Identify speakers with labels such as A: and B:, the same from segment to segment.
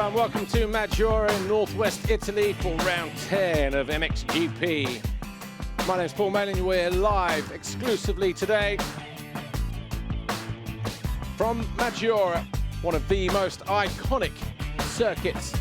A: and welcome to Maggiora in northwest Italy for round 10 of MXGP. My name's Paul Malin, we're live exclusively today from Maggiora, one of the most iconic circuits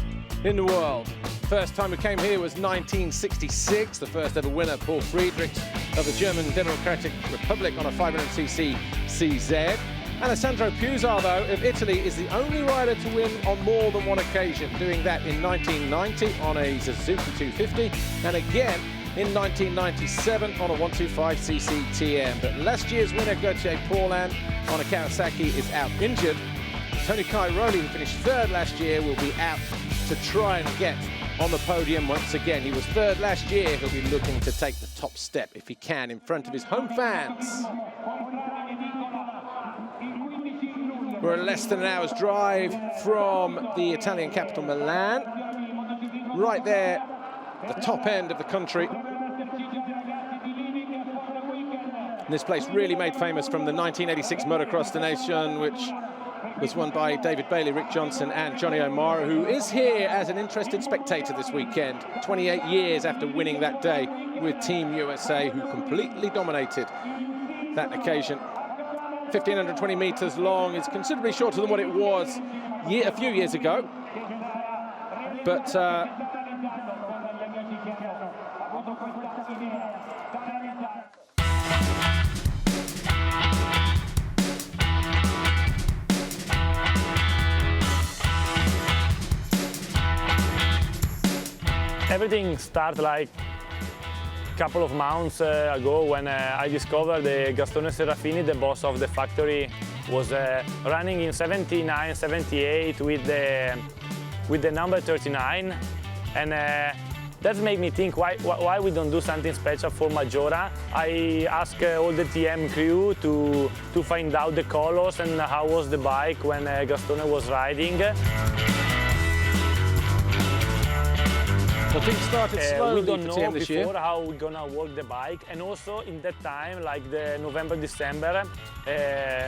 A: in the world. First time we came here was 1966, the first ever winner, Paul Friedrichs of the German Democratic Republic on a 500cc CZ. Alessandro Pusa, though, of Italy, is the only rider to win on more than one occasion, doing that in 1990 on a Suzuki 250 and again in 1997 on a 125cc TM. But last year's winner, Gautier Paulin, on a Kawasaki is out injured. Tony Cairoli, who finished third last year, will be out to try and get on the podium once again. He was third last year. He'll be looking to take the top step if he can in front of his home fans. We're less than an hour's drive from the Italian capital, Milan. Right there, at the top end of the country. And this place really made famous from the 1986 Motocross the Nation, which was won by David Bailey, Rick Johnson and Johnny O'Mara, who is here as an interested spectator this weekend, 28 years after winning that day with Team USA, who completely dominated that occasion. 1,520 meters long is considerably shorter than what it was a few years ago. But
B: everything started like a couple of months ago when I discovered Gastone Serafini, the boss of the factory, was running in 79, 78 with the number 39, and that made me think why we don't do something special for Maggiora. I asked all the TM crew to find out the colors and how was the bike when Gastone was riding.
A: Well, things started slowly
B: we don't
A: for
B: know
A: TM this year.
B: before how we're gonna work the bike, and also in that time, like the November, December,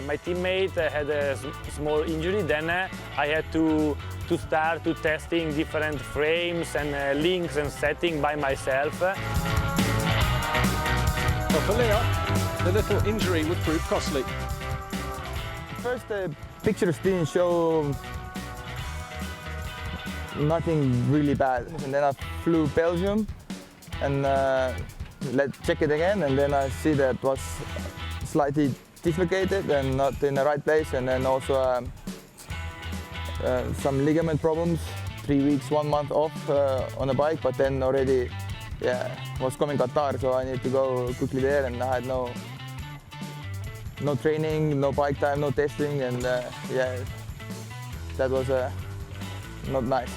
B: my teammate had a small injury. Then I had to start testing different frames and links and setting by myself.
A: Well, for Leo, the little injury would prove costly.
C: First, pictures didn't show nothing really bad, and then I flew Belgium and check it again, and then I see that it was slightly dislocated and not in the right place, and then also some ligament problems, 3 weeks, 1 month off on the bike, but then already was coming Qatar, so I need to go quickly there, and I had no training, no bike time, no testing, and that was not nice.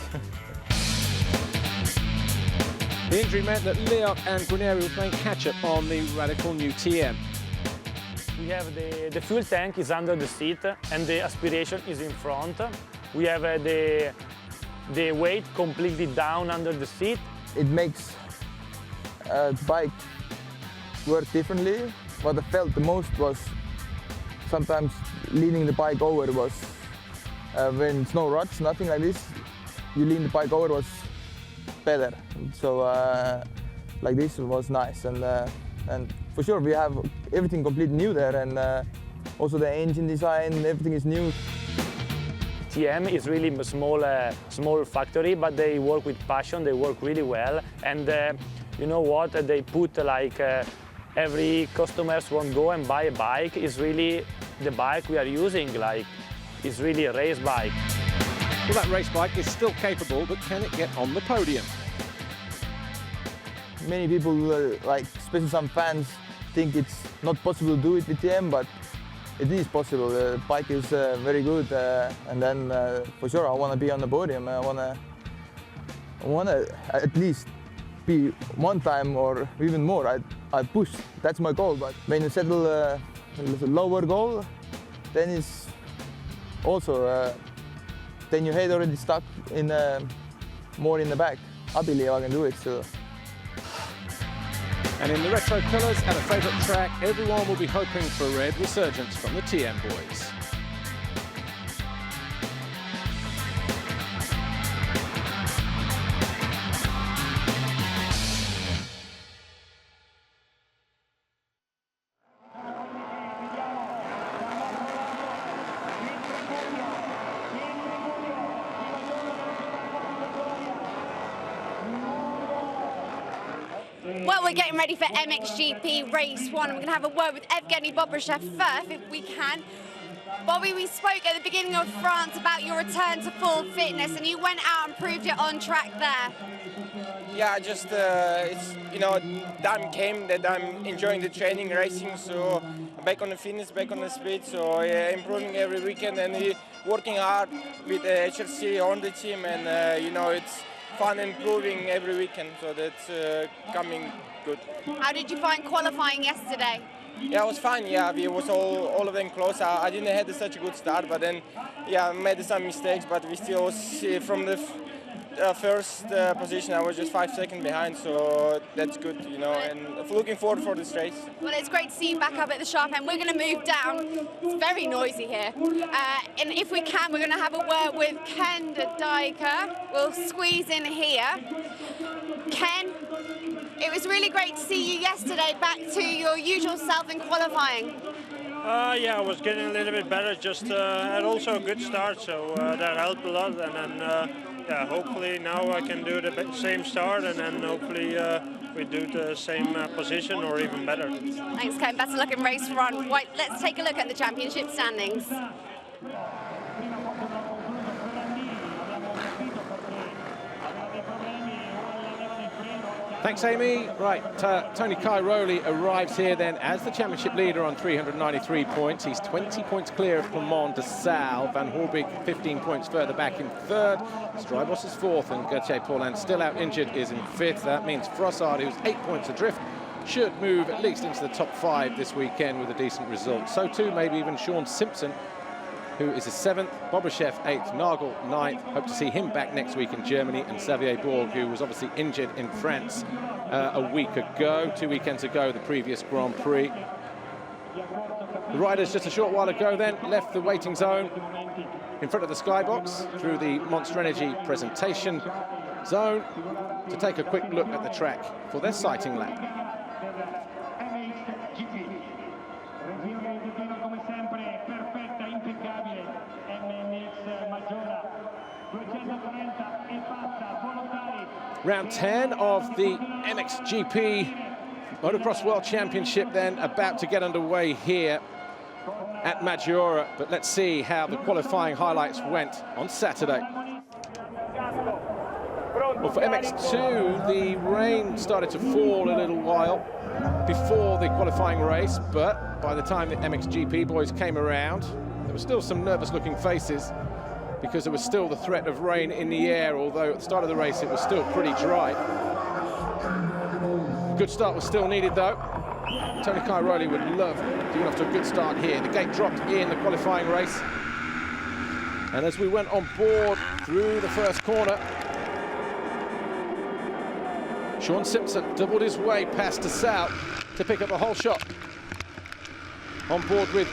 A: The injury meant that Leon and Guarnieri were playing catch-up on the radical new TM.
B: We have the fuel tank is under the seat and the aspiration is in front. We have the weight completely down under the seat.
C: It makes the bike work differently. What I felt the most was sometimes leaning the bike over was when it's no ruts, nothing like this, you lean the bike over was better. So like this was nice, and for sure we have everything completely new there, and also the engine design, everything is new.
B: TM is really a small factory, but they work with passion, they work really well, and you know what, they put like every customers won't go and buy a bike, is really the bike we are using, like it's really a race bike.
A: Well, that race bike is still capable, but can it get on the podium?
C: Many people, like especially some fans, think it's not possible to do it with TM, but it is possible. The bike is very good, and then for sure I want to be on the podium. I want to at least be one time or even more. I push. That's my goal. But when you settle a lower goal, then it's also then your head already stuck in more in the back. I believe I can do it still.
A: And in the retro colours at a favourite track, everyone will be hoping for a red resurgence from the TM boys.
D: Well, we're getting ready for MXGP Race 1. We're going to have a word with Evgeny Bobryshev first, if we can. Bobby, we spoke at the beginning of France about your return to full fitness, and you went out and proved it on track there.
E: Yeah, just it's, you know, time came that I'm enjoying the training, racing, so back on the fitness, back on the speed, so improving every weekend and working hard with HRC on the team, and you know, it's fun improving every weekend, so that's coming good.
D: How did you find qualifying yesterday?
E: Yeah, it was fine. Yeah, we was all of them close. I didn't have such a good start, but then yeah, I made some mistakes, but we still was from the first position. I was just 5 seconds behind, so that's good, you know. And looking forward for this race.
D: Well, it's great to see you back up at the sharp end. We're going to move down. It's very noisy here, and if we can, we're going to have a word with Ken de Dijker. We'll squeeze in here. Ken, it was really great to see you yesterday, back to your usual self in qualifying.
F: Yeah, I was getting a little bit better, just had also a good start, so that helped a lot. And then, yeah, hopefully now I can do the same start, and then hopefully we do the same position or even better.
D: Thanks, Ken. Best of luck in race 1. Right, let's take a look at the championship standings.
A: Thanks, Amy. Right, Tony Cairoli arrives here then as the championship leader on 393 points. He's 20 points clear of Clement, Desalle. Van Hoorbeek 15 points further back in third. Strybos is fourth, and Gauthier Paulin, still out injured, is in fifth. That means Frossard, who's 8 points adrift, should move at least into the top 5 this weekend with a decent result. So too, maybe even Sean Simpson, who is a 7th, Bobryshev 8th, Nagel 9th. Hope to see him back next week in Germany, and Xavier Borg, who was obviously injured in France a week ago, 2 weekends ago, the previous Grand Prix. The riders just a short while ago then left the waiting zone in front of the skybox through the Monster Energy presentation zone to take a quick look at the track for their sighting lap. Round 10 of the MXGP Motocross World Championship then about to get underway here at Maggiora, but let's see how the qualifying highlights went on Saturday. Well, for MX2, the rain started to fall a little while before the qualifying race, but by the time the MXGP boys came around, there were still some nervous-looking faces because there was still the threat of rain in the air, although at the start of the race it was still pretty dry. Good start was still needed, though. Tony Cairoli would love to get off to a good start here. The gate dropped in the qualifying race, and as we went on board through the first corner, Sean Simpson doubled his way past Desalle to pick up a whole shot. On board with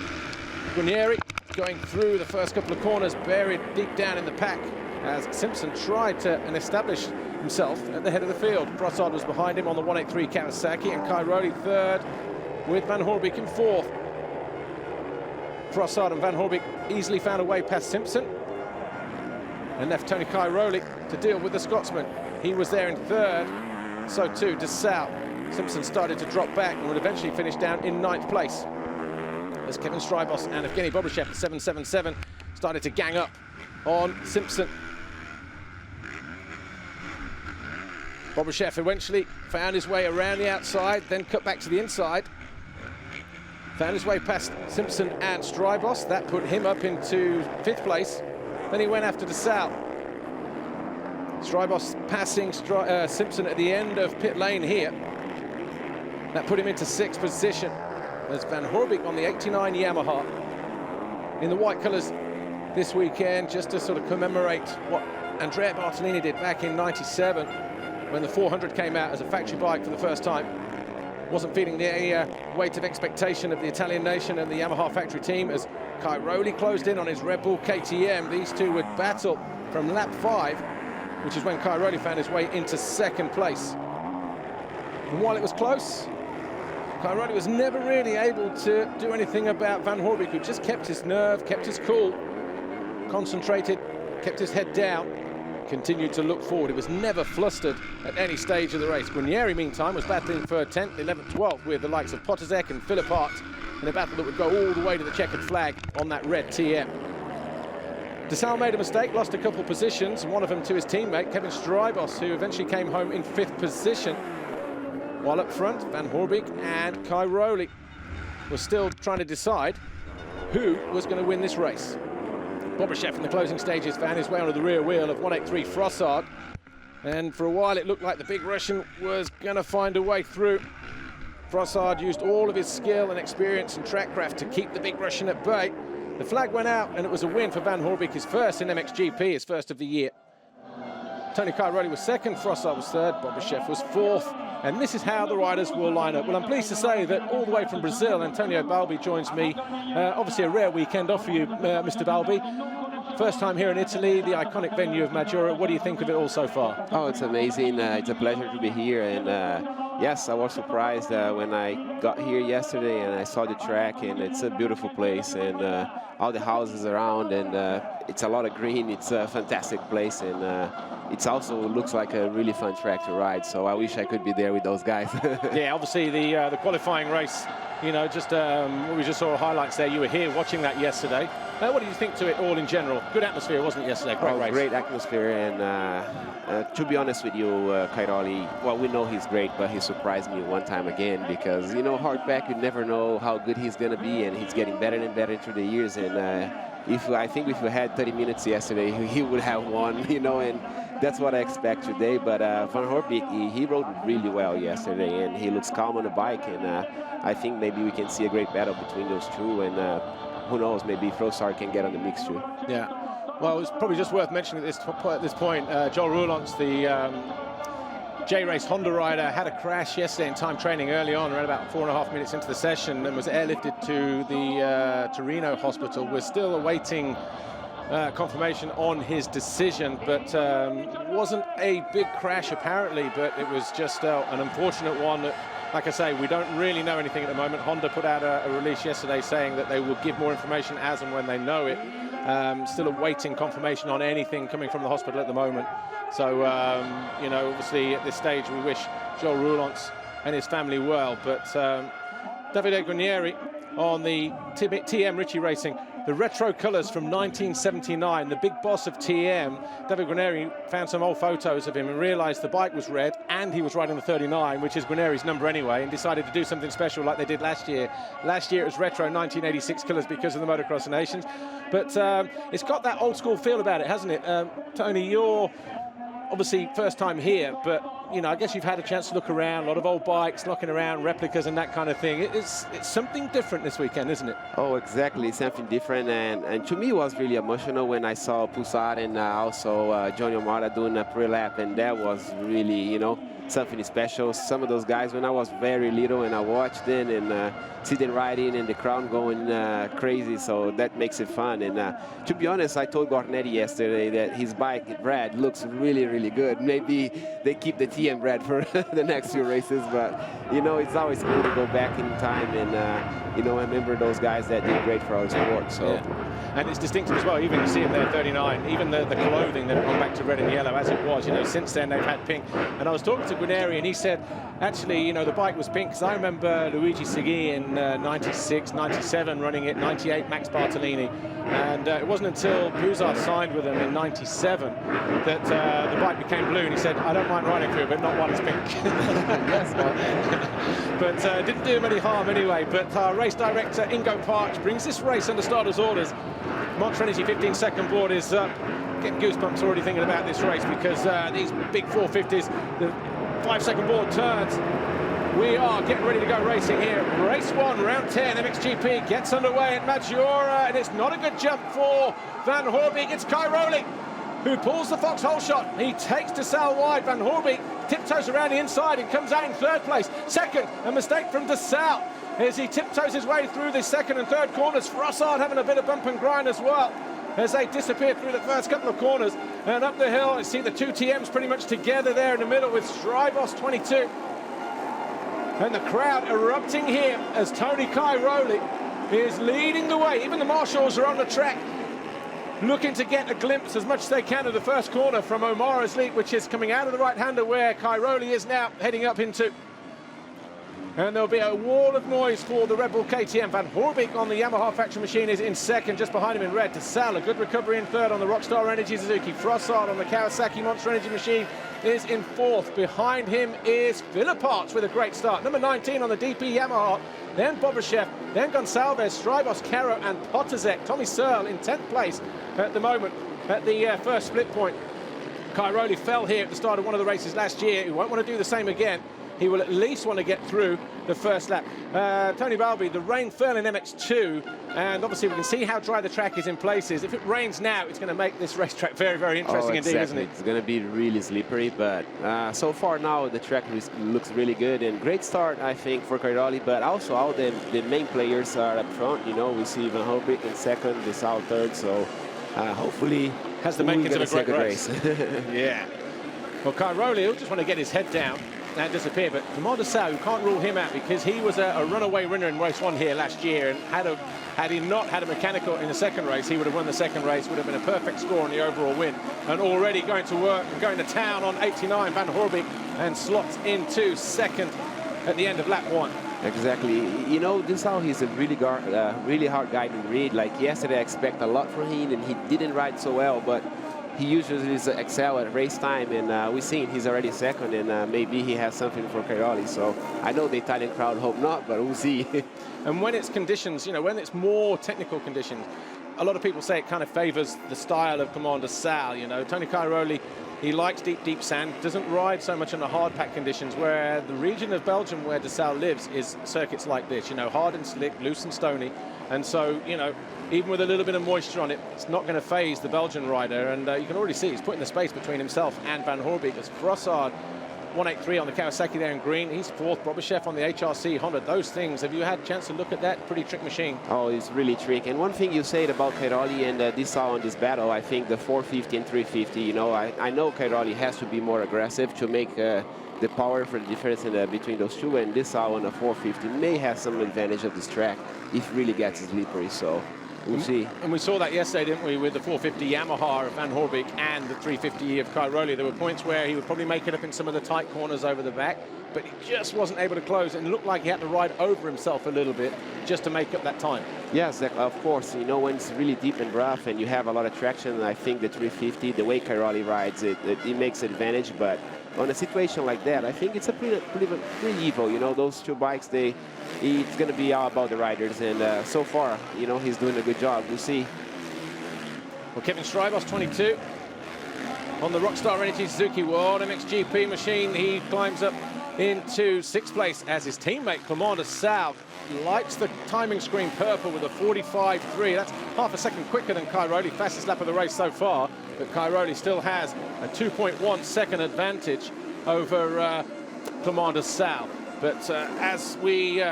A: Guarnieri, going through the first couple of corners, buried deep down in the pack as Simpson tried to establish himself at the head of the field. Frossard was behind him on the 183 Kawasaki, and Cairoli third with Van Hoorbeek in fourth. Frossard and Van Hoorbeek easily found a way past Simpson and left Tony Cairoli to deal with the Scotsman. He was there in third, so too Desalle. Simpson started to drop back and would eventually finish down in 9th place, as Kevin Strybos and Evgeny Bobryshev at 777 started to gang up on Simpson. Bobryshev eventually found his way around the outside, then cut back to the inside. Found his way past Simpson and Strybos. That put him up into 5th place. Then he went after Desalle. Strybos passing Simpson at the end of pit lane here. That put him into 6th position. There's Van Hoorbeek on the 89 Yamaha in the white colours this weekend, just to sort of commemorate what Andrea Bartolini did back in '97 when the 400 came out as a factory bike for the first time. Wasn't feeling the weight of expectation of the Italian nation and the Yamaha factory team as Cairoli closed in on his Red Bull KTM. These two would battle from lap 5, which is when Cairoli found his way into 2nd place. And while it was close, Cairoli was never really able to do anything about Van Hoorbeek, who just kept his nerve, kept his cool, concentrated, kept his head down. continued to look forward. He was never flustered at any stage of the race. Guarnieri, meantime, was battling for 10th, 11th, 12th with the likes of Potazek and Philipp Hart in a battle that would go all the way to the checkered flag on that red TM. Desalle made a mistake, lost a couple positions, and one of them to his teammate, Kevin Strybos, who eventually came home in 5th position. While up front, Van Hoorbeek and Cairoli were still trying to decide who was going to win this race. Bobryshev in the closing stages found his way onto the rear wheel of 183 Frossard, and for a while it looked like the big Russian was going to find a way through. Frossard used all of his skill and experience and trackcraft to keep the big Russian at bay. The flag went out and it was a win for Van Hoorbeek, his first in MXGP, his first of the year. Tony Cairoli was second, Frossard was third, Bobryshev was fourth, and this is how the riders will line up. Well, I'm pleased to say that all the way from Brazil, Antonio Balbi joins me. Obviously a rare weekend off for you, Mr. Balbi. First time here in Italy, the iconic venue of Maggiora. What do you think of it all so far?
G: Oh, it's amazing. It's a pleasure to be here. And yes, I was surprised when I got here yesterday and I saw the track, and it's a beautiful place, and all the houses around, and it's a lot of green. It's a fantastic place, and it also looks like a really fun track to ride. So I wish I could be there with those guys.
A: Yeah, obviously the qualifying race, you know, just we just saw highlights there. You were here watching that yesterday. What do you think to it all in general? Good atmosphere, wasn't it, yesterday? Great race.
G: Great atmosphere, and to be honest with you, Cairoli, well, we know he's great, but he surprised me one time again, because, you know, hardback, you never know how good he's going to be, and he's getting better and better through the years. And I think if we had 30 minutes yesterday, he would have won, you know, and that's what I expect today. But Van Hoorbeek, he rode really well yesterday, and he looks calm on the bike, and I think maybe we can see a great battle between those two, and who knows, maybe Frossard can get on the mix too.
A: Yeah, well, it's probably just worth mentioning at this point, Joel Roulants, the J-Race Honda rider, had a crash yesterday in time training early on, around about 4.5 minutes into the session, and was airlifted to the Torino hospital. We're still awaiting confirmation on his decision, but wasn't a big crash apparently, but it was just an unfortunate one that, like I say, we don't really know anything at the moment. Honda put out a release yesterday saying that they will give more information as and when they know it. Still awaiting confirmation on anything coming from the hospital at the moment. So, you know, obviously at this stage we wish Joel Roulants and his family well, but Davide Guarnieri on the TM Ritchie Racing, the retro colours from 1979, the big boss of TM. David Guarnieri found some old photos of him and realised the bike was red and he was riding the 39, which is Guarnieri's number anyway, and decided to do something special like they did last year. Last year it was retro 1986 colours because of the Motocross of Nations, but it's got that old school feel about it, hasn't it? Tony, you're obviously first time here, but you know, I guess you've had a chance to look around, a lot of old bikes knocking around, replicas and that kind of thing. It's something different this weekend, isn't it?
G: Oh, exactly, something different, and to me it was really emotional when I saw Poussard and also Johnny O'Mara doing a pre-lap, and that was really, you know, something special. Some of those guys, when I was very little and I watched them and see them riding and the crowd going crazy, so that makes it fun. And to be honest, I told Guarnieri yesterday that his bike red looks really, really good. Maybe they keep the TM red for the next few races, but you know, it's always cool to go back in time and you know, remember those guys that did great for our sport. So.
A: Yeah. And it's distinctive as well. Even you see him there, 39. Even the clothing, they've gone back to red and yellow as it was. You know, since then they've had pink. And I was talking to Guarnieri, and he said, actually, you know, the bike was pink because I remember Luigi Segui in 96, 97, running it, 98, Max Bartolini. And it wasn't until Poussard signed with them in 97 that the bike became blue. And he said, I don't mind riding through it, but not while it's pink. But didn't do him any harm anyway. But our race director, Ingo Parch, brings this race under starter's orders. Monster Energy 15-second board is getting goosebumps already thinking about this race, because these big 450s, the 5-second board turns. We are getting ready to go racing here. Race 1, round 10, MXGP gets underway at Maggiora, and it's not a good jump for Van Hoorbeek. It's Cairoli who pulls the foxhole shot. He takes Desalle wide. Van Hoorbeek tiptoes around the inside and comes out in third place. Second, a mistake from Desalle as he tiptoes his way through the second and third corners. Frossard having a bit of bump and grind as well as they disappear through the first couple of corners. And up the hill, you see the two TMs pretty much together there in the middle with Strybos 22. And the crowd erupting here as Tony Cairoli is leading the way. Even the marshals are on the track. looking to get a glimpse as much as they can of the first corner from O'Mara's lead, which is coming out of the right-hander where Cairoli is now heading up into. And there'll be a wall of noise for the Red Bull KTM. Van Hoorbeek on the Yamaha Faction machine is in second, just behind him in red. Desalle, a good recovery in third on the Rockstar Energy Suzuki. Frossard on the Kawasaki Monster Energy machine is in fourth. Behind him is Philipparts with a great start. Number 19 on the DP Yamaha. Then Bobashev, then Gonçalves, Strybos, Caro and Potazek. Tommy Searle in 10th place at the moment at the first split point. Cairoli fell here at the start of one of the races last year. He won't want to do the same again. He will at least want to get through the first lap. Tony Balbi, the rain fell in MX2, and obviously we can see how dry the track is in places. If it rains now, it's going to make this racetrack very, very interesting indeed, isn't it?
G: It's going to be really slippery, but so far now the track looks really good, and great start, I think, for Cairoli, but also all the main players are up front. You know, we see Van Hoorbeek in second, Desalle third, so hopefully
A: has the makings of a great race.
G: Yeah.
A: Well, Cairoli, he'll just want to get his head down and disappear, but Clément Desalle, you can't rule him out because he was a runaway winner in race 1 here last year, and had he not had a mechanical in the second race, he would have won the second race, would have been a perfect score on the overall win. And already going to work and going to town on 89, Van Hoorbeek, and slots into second at the end of lap 1.
G: Exactly. You know, Desalle, he's a really hard guy to read. Like yesterday, I expect a lot from him, and he didn't ride so well, but he usually excel at race time, and we've seen he's already second, and maybe he has something for Cairoli. So I know the Italian crowd hope not, but we'll see.
A: And when it's conditions, you know, when it's more technical conditions, a lot of people say it kind of favors the style of Clément Desalle. You know, Tony Cairoli, he likes deep sand, doesn't ride so much in the hard pack conditions, where the region of Belgium where Desalle lives is circuits like this, you know, hard and slick, loose and stony. And so, you know, even with a little bit of moisture on it, it's not going to phase the Belgian rider. And you can already see he's putting the space between himself and Van Hoorbeek. As Frossard, 183 on the Kawasaki there in green. He's fourth. Bobashev on the HRC Honda. Those things, have you had a chance to look at that? Pretty trick machine.
G: Oh, it's really trick. And one thing you said about Cairoli and Desalle on this battle, I think the 450 and 350, you know, I know Cairoli has to be more aggressive to make the power for the difference between those two, and Desalle on the 450 may have some advantage of this track if it really gets slippery, so we'll see.
A: And we saw that yesterday, didn't we, with the 450 Yamaha of Van Hoorbeek and the 350 of Cairoli. There were points where he would probably make it up in some of the tight corners over the back, but he just wasn't able to close, and it looked like he had to ride over himself a little bit just to make up that time.
G: Yes, of course. You know, when it's really deep and rough and you have a lot of traction, I think the 350, the way Cairoli rides it makes advantage, but on a situation like that, I think it's a pretty evil. You know, those two bikes, it's going to be all about the riders, and so far, you know, he's doing a good job. We'll see.
A: Well, Kevin Strybos, 22, on the Rockstar Energy Suzuki World MXGP machine. He climbs up into 6th place as his teammate Clément Desalle lights the timing screen purple with a 45.3. That's half a second quicker than Cairoli, fastest lap of the race so far. But Cairoli still has a 2.1 second advantage over Clément Desalle. But as we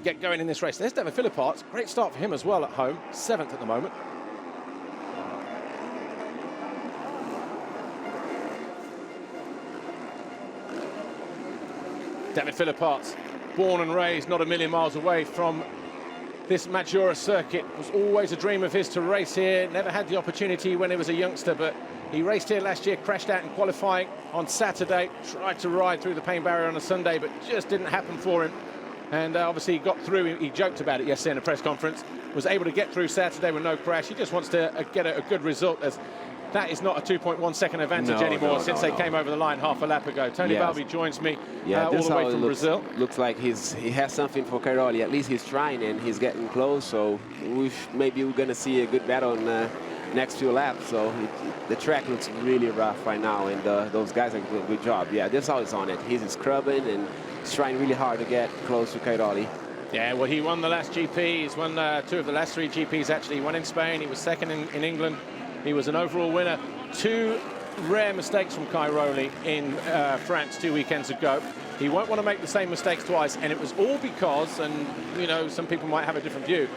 A: get going in this race, there's Devin Philipparts. Great start for him as well at home, 7th at the moment. David Philipparts, born and raised not a million miles away from this Maggiora circuit. It was always a dream of his to race here. Never had the opportunity when he was a youngster, but he raced here last year, crashed out in qualifying on Saturday, tried to ride through the pain barrier on a Sunday, but just didn't happen for him. And obviously he got through, he joked about it yesterday in a press conference, was able to get through Saturday with no crash. He just wants to get a good result, as that is not a 2.1 second advantage anymore since they came over the line half a lap ago. Tony Balbi joins me all the way from Brazil.
G: Looks like he has something for Cairoli. At least he's trying, and he's getting close. So maybe we're going to see a good battle in the next few laps. So the track looks really rough right now, and those guys are doing a good job. Yeah, Desalle is on it. He's scrubbing and he's trying really hard to get close to Cairoli.
A: Yeah, well, he won the last GP. He's won 2 of the last 3 GPs, actually. One in Spain. He was second in England. He was an overall winner. 2 rare mistakes from Cairoli in France 2 weekends ago. He won't want to make the same mistakes twice, and it was all because, and you know, some people might have a different view,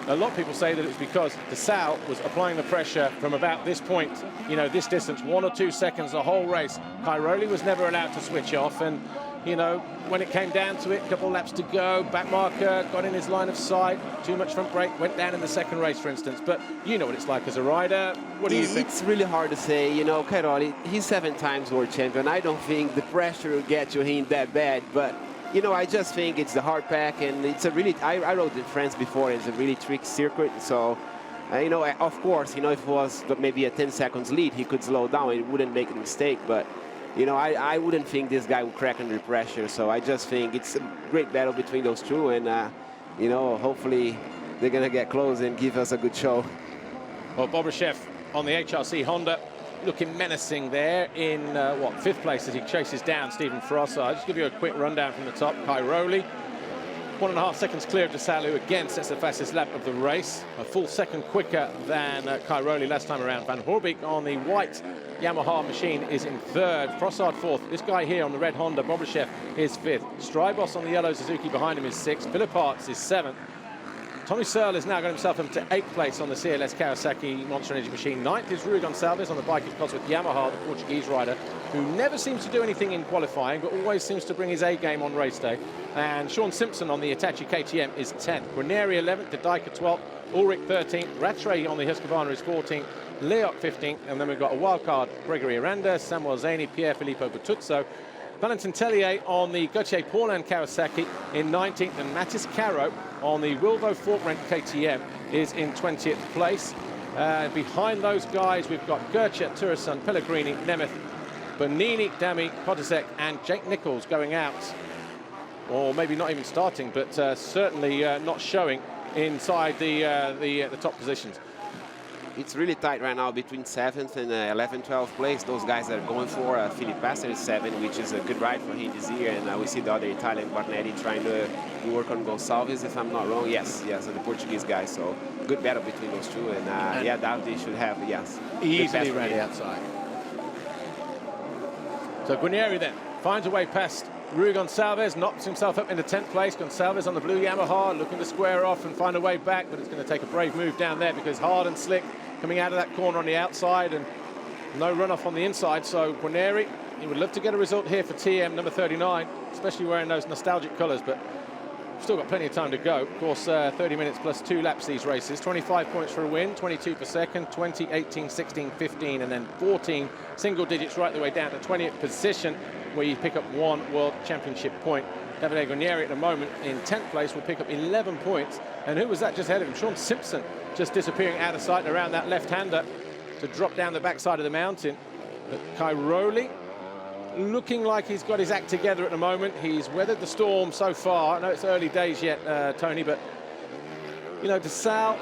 A: a lot of people say that it's because Desalle was applying the pressure from about this point, you know, this distance, 1 or 2 seconds the whole race. Cairoli was never allowed to switch off, and you know, when it came down to it, a couple of laps to go, back marker got in his line of sight, too much front brake, went down in the second race, for instance. But you know what it's like as a rider. What do you think?
G: It's really hard to say. You know, Cairoli, he's 7 times world champion. I don't think the pressure will get to him that bad, but you know, I just think it's the hard pack, and it's a really, I rode in France before, it's a really tricky circuit, so you know, of course, you know, if it was maybe a 10 seconds lead, he could slow down, he wouldn't make a mistake, but you know, I wouldn't think this guy would crack under pressure, so I just think it's a great battle between those two, and you know, hopefully they're gonna get close and give us a good show.
A: Well, Bobryshev on the HRC Honda, looking menacing there in, what, 5th place as he chases down Stephen Frossard. I'll just give you a quick rundown from the top. Cairoli, 1.5 seconds clear of Desalle, who again sets the fastest lap of the race. A full second quicker than Cairoli last time around. Van Hoorbeek on the white Yamaha machine is in 3rd. Frossard 4th. This guy here on the red Honda, Bobryshev, is 5th. Strybos on the yellow Suzuki behind him is 6th. Philip Arts is 7th. Tommy Searle has now got himself up to 8th place on the CLS Kawasaki Monster Energy machine. 9th is Rui Gonçalves on the bike of Cosworth Yamaha, the Portuguese rider, who never seems to do anything in qualifying, but always seems to bring his A game on race day. And Sean Simpson on the Hitachi KTM is 10th. Guarneri 11th, Dedaika 12th, Ulrich 13th, Rattray on the Husqvarna is 14th, Leoc 15th, and then we've got a wildcard, Gregory Aranda, Samuel Zani, Pier Filippo Bertuzzo, Valentin Tellier on the Gauthier Paulin Kawasaki in 19th, and Mattis Caro on the Wilvo Forkrent KTM is in 20th place. Behind those guys, we've got Gertcher, Turason, Pellegrini, Nemeth, Bernini, Dami, Podesek, and Jake Nichols going out, or maybe not even starting, but certainly not showing inside the top positions.
G: It's really tight right now between 7th and 11th, 12th place. Those guys are going for Philippe Passer is 7, which is a good ride for him this year. And we see the other Italian, Barnetti, trying to work on Gonçalves, if I'm not wrong. Yes, the Portuguese guy. So good battle between those two. And yeah, Davide should have,
A: easily ready outside. So Guarneri then finds a way past Rui Gonçalves, knocks himself up into 10th place. Gonçalves on the blue Yamaha, looking to square off and find a way back, but it's going to take a brave move down there because hard and slick coming out of that corner on the outside and no runoff on the inside. So Guarneri, he would love to get a result here for TM number 39, especially wearing those nostalgic colours, but still got plenty of time to go. Of course, 30 minutes plus 2 laps these races. 25 points for a win, 22 per second, 20, 18, 16, 15, and then 14 single digits right the way down to 20th position, where you pick up 1 World Championship point. Davide Guarneri at the moment in 10th place will pick up 11 points. And who was that just ahead of him? Sean Simpson just disappearing out of sight and around that left-hander to drop down the backside of the mountain. But Cairoli looking like he's got his act together at the moment. He's weathered the storm so far. I know it's early days yet, Tony, but you know, Desalle,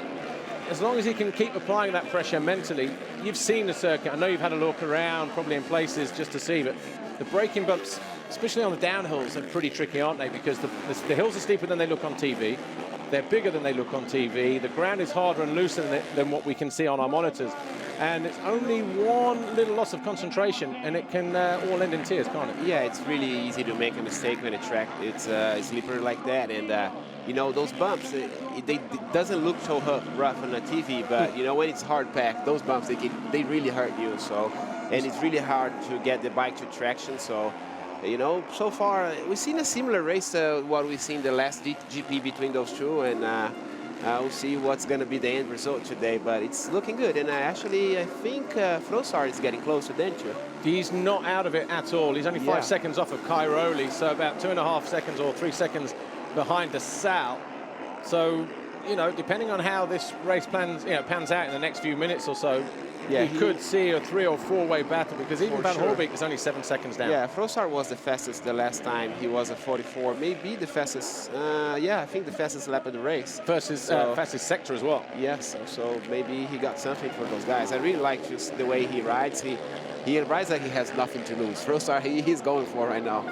A: as long as he can keep applying that pressure mentally, you've seen the circuit. I know you've had a look around, probably in places just to see, but the braking bumps, especially on the downhills, are pretty tricky, aren't they? Because the hills are steeper than they look on TV. They're bigger than they look on TV. The ground is harder and looser than what we can see on our monitors. And it's only one little loss of concentration, and it can all end in tears, can't it?
G: Yeah, it's really easy to make a mistake when a track it's slippery like that. And, you know, those bumps, it doesn't look so rough on the TV, but, you know, when it's hard packed, those bumps, they really hurt you. So, and it's really hard to get the bike to traction. So, you know, so far, we've seen a similar race what we've seen the last GP between those two, and we'll see what's going to be the end result today, but it's looking good. And actually, I think Frossard is getting closer, don't you?
A: He's not out of it at all. He's only 5 seconds off of Cairoli, so about 2.5 seconds or 3 seconds behind Desalle. So, you know, depending on how this race pans out in the next few minutes or so, you could see a 3 or 4 way battle, because even Van Hoorbeek is only 7 seconds down.
G: Yeah, Frossard was the fastest the last time. He was a 44, maybe the fastest, I think the fastest lap of the race.
A: Versus fastest sector as well.
G: Yes, so maybe he got something for those guys. I really like just the way he rides. He rides like he has nothing to lose. Frossard, he's going for right now.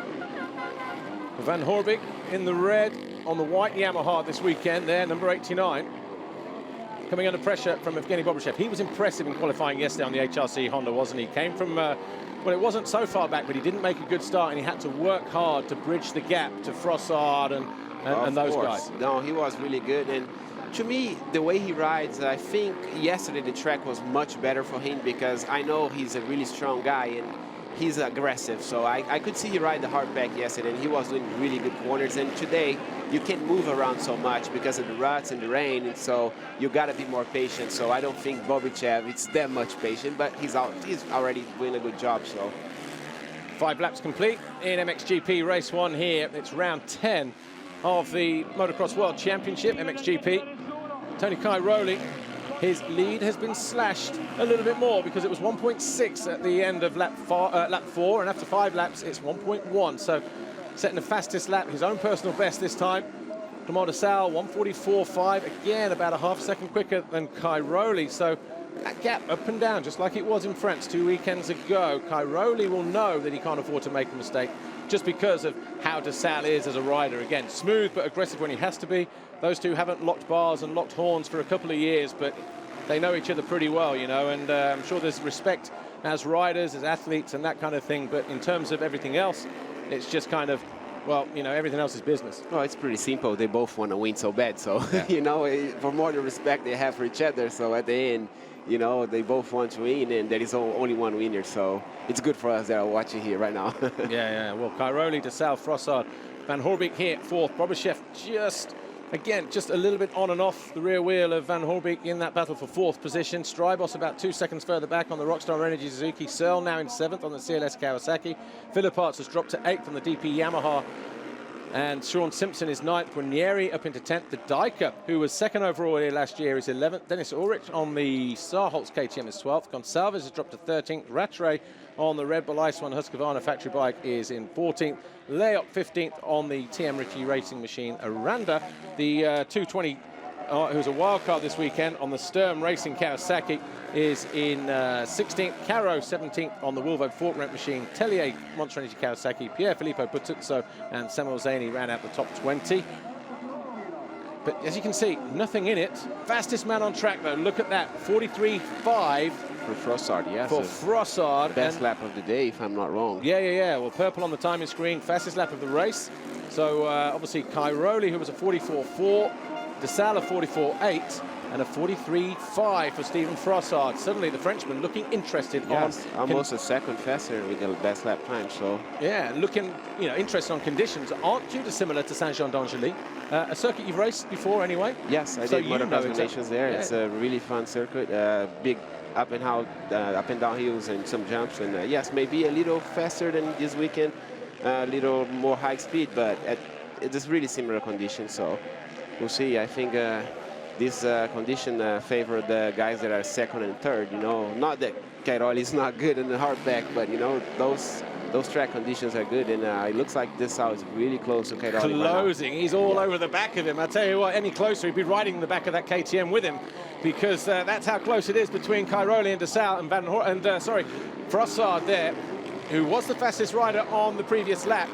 A: Van Hoorbeek in the red on the white Yamaha this weekend there, number 89. Coming under pressure from Evgeny Bobryshev. He was impressive in qualifying yesterday on the HRC Honda, wasn't he? Came from, well, it wasn't so far back, but he didn't make a good start, and he had to work hard to bridge the gap to Frossard and those guys.
G: No, he was really good. And to me, the way he rides, I think yesterday the track was much better for him, because I know he's a really strong guy, and he's aggressive. So I could see he ride the hard back yesterday, and he was doing really good corners. And today, you can't move around so much because of the ruts and the rain, and so you got to be more patient. So I don't think Bobichev is that much patient, but he's already doing a good job. So
A: 5 laps complete in MXGP race 1 here. It's round 10 of the Motocross World Championship, MXGP. Tony Cairoli, his lead has been slashed a little bit more because it was 1.6 at the end of lap 4, and after 5 laps, it's 1.1. So setting the fastest lap, his own personal best this time. Clement Desalle, 1:44.5, again about a half second quicker than Cairoli. So that gap up and down, just like it was in France 2 weekends ago. Cairoli will know that he can't afford to make a mistake just because of how Desalle is as a rider. Again, smooth but aggressive when he has to be. Those two haven't locked bars and locked horns for a couple of years, but they know each other pretty well, you know, and I'm sure there's respect as riders, as athletes and that kind of thing. But in terms of everything else, it's just kind of, well, you know, everything else is business.
G: Well, it's pretty simple. They both want to win so bad. So,
A: yeah.
G: you know, for more the respect they have for each other. So at the end, you know, they both want to win, and there is only one winner. So it's good for us that are watching here right now.
A: Yeah. Well, Cairoli, Desalle, Frossard, Van Hoorbeek here, 4th. Bobichev just a little bit on and off the rear wheel of Van Hoorbeek in that battle for 4th position. Strybos about 2 seconds further back on the Rockstar Energy Suzuki. Searle now in 7th on the CLS Kawasaki. Philipparts has dropped to 8th on the DP Yamaha. And Sean Simpson is 9th. Guarnieri up into 10th. The Dyker, who was 2nd overall here last year, is 11th. Dennis Ulrich on the Sarholz KTM is 12th. Gonçalves has dropped to 13th. Rattray on the Red Bull Ice One Husqvarna factory bike is in 14th. Leop 15th on the TM Ritchie Racing Machine. Aranda, the 220, who's a wild card this weekend on the Sturm Racing Kawasaki, is in 16th. Caro 17th on the Volvo Fork Rent Machine. Tellier Monster Energy Kawasaki. Pier Filippo Butuzzo and Samuel Zaney ran out the top 20. But as you can see, nothing in it. Fastest man on track though, look at that, 43.5.
G: For Frossard, yes.
A: For Frossard.
G: Best lap of the day, if I'm not wrong.
A: Yeah. Well, purple on the timing screen, fastest lap of the race. So obviously Cairoli, who was a 44.4, Desalle a 44.8, and a 43.5 for Stephen Frossard. Suddenly the Frenchman looking interested on...
G: almost a second faster with the best lap time, so...
A: Yeah, looking, you know, interested on conditions aren't too dissimilar to Saint-Jean-d'Angely. A circuit you've raced before anyway?
G: Yes, I did motocross nations there. Yeah. It's a really fun circuit, big up and down hills and some jumps, and yes, maybe a little faster than this weekend, a little more high speed, but it's really similar conditions, so we'll see. I think this condition favor the guys that are 2nd and 3rd, you know. Not that Cairoli is not good in the hardback, but, you know, those track conditions are good, and it looks like Desalle is really close to Cairoli.
A: Closing, he's all over the back of him. I tell you what, any closer, he'd be riding the back of that KTM with him, because that's how close it is between Cairoli and Desalle and Frossard there, who was the fastest rider on the previous lap.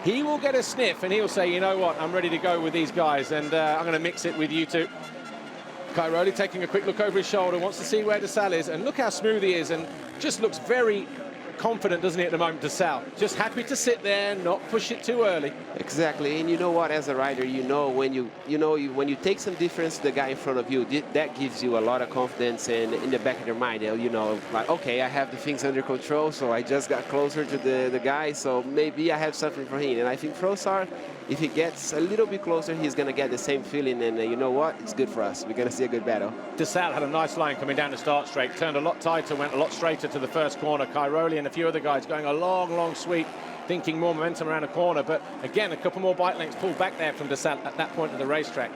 A: He will get a sniff, and he'll say, you know what, I'm ready to go with these guys, and I'm going to mix it with you two. Cairoli taking a quick look over his shoulder, wants to see where Desalle is, and look how smooth he is, and just looks very confident, doesn't he, at the moment, Desalle? Just happy to sit there, not push it too early.
G: Exactly, and you know what, as a rider, you know when you take some difference to the guy in front of you, that gives you a lot of confidence, and in the back of your mind, you know, like, okay, I have the things under control, so I just got closer to the guy, so maybe I have something for him. And I think Frossard, if he gets a little bit closer, he's going to get the same feeling, and you know what, it's good for us. We're going to see a good battle.
A: Desalle had a nice line coming down the start straight, turned a lot tighter, went a lot straighter to the first corner. Cairoli and a few other guys going a long sweep, thinking more momentum around the corner, but again, a couple more bike lengths pulled back there from Desalle at that point of the racetrack.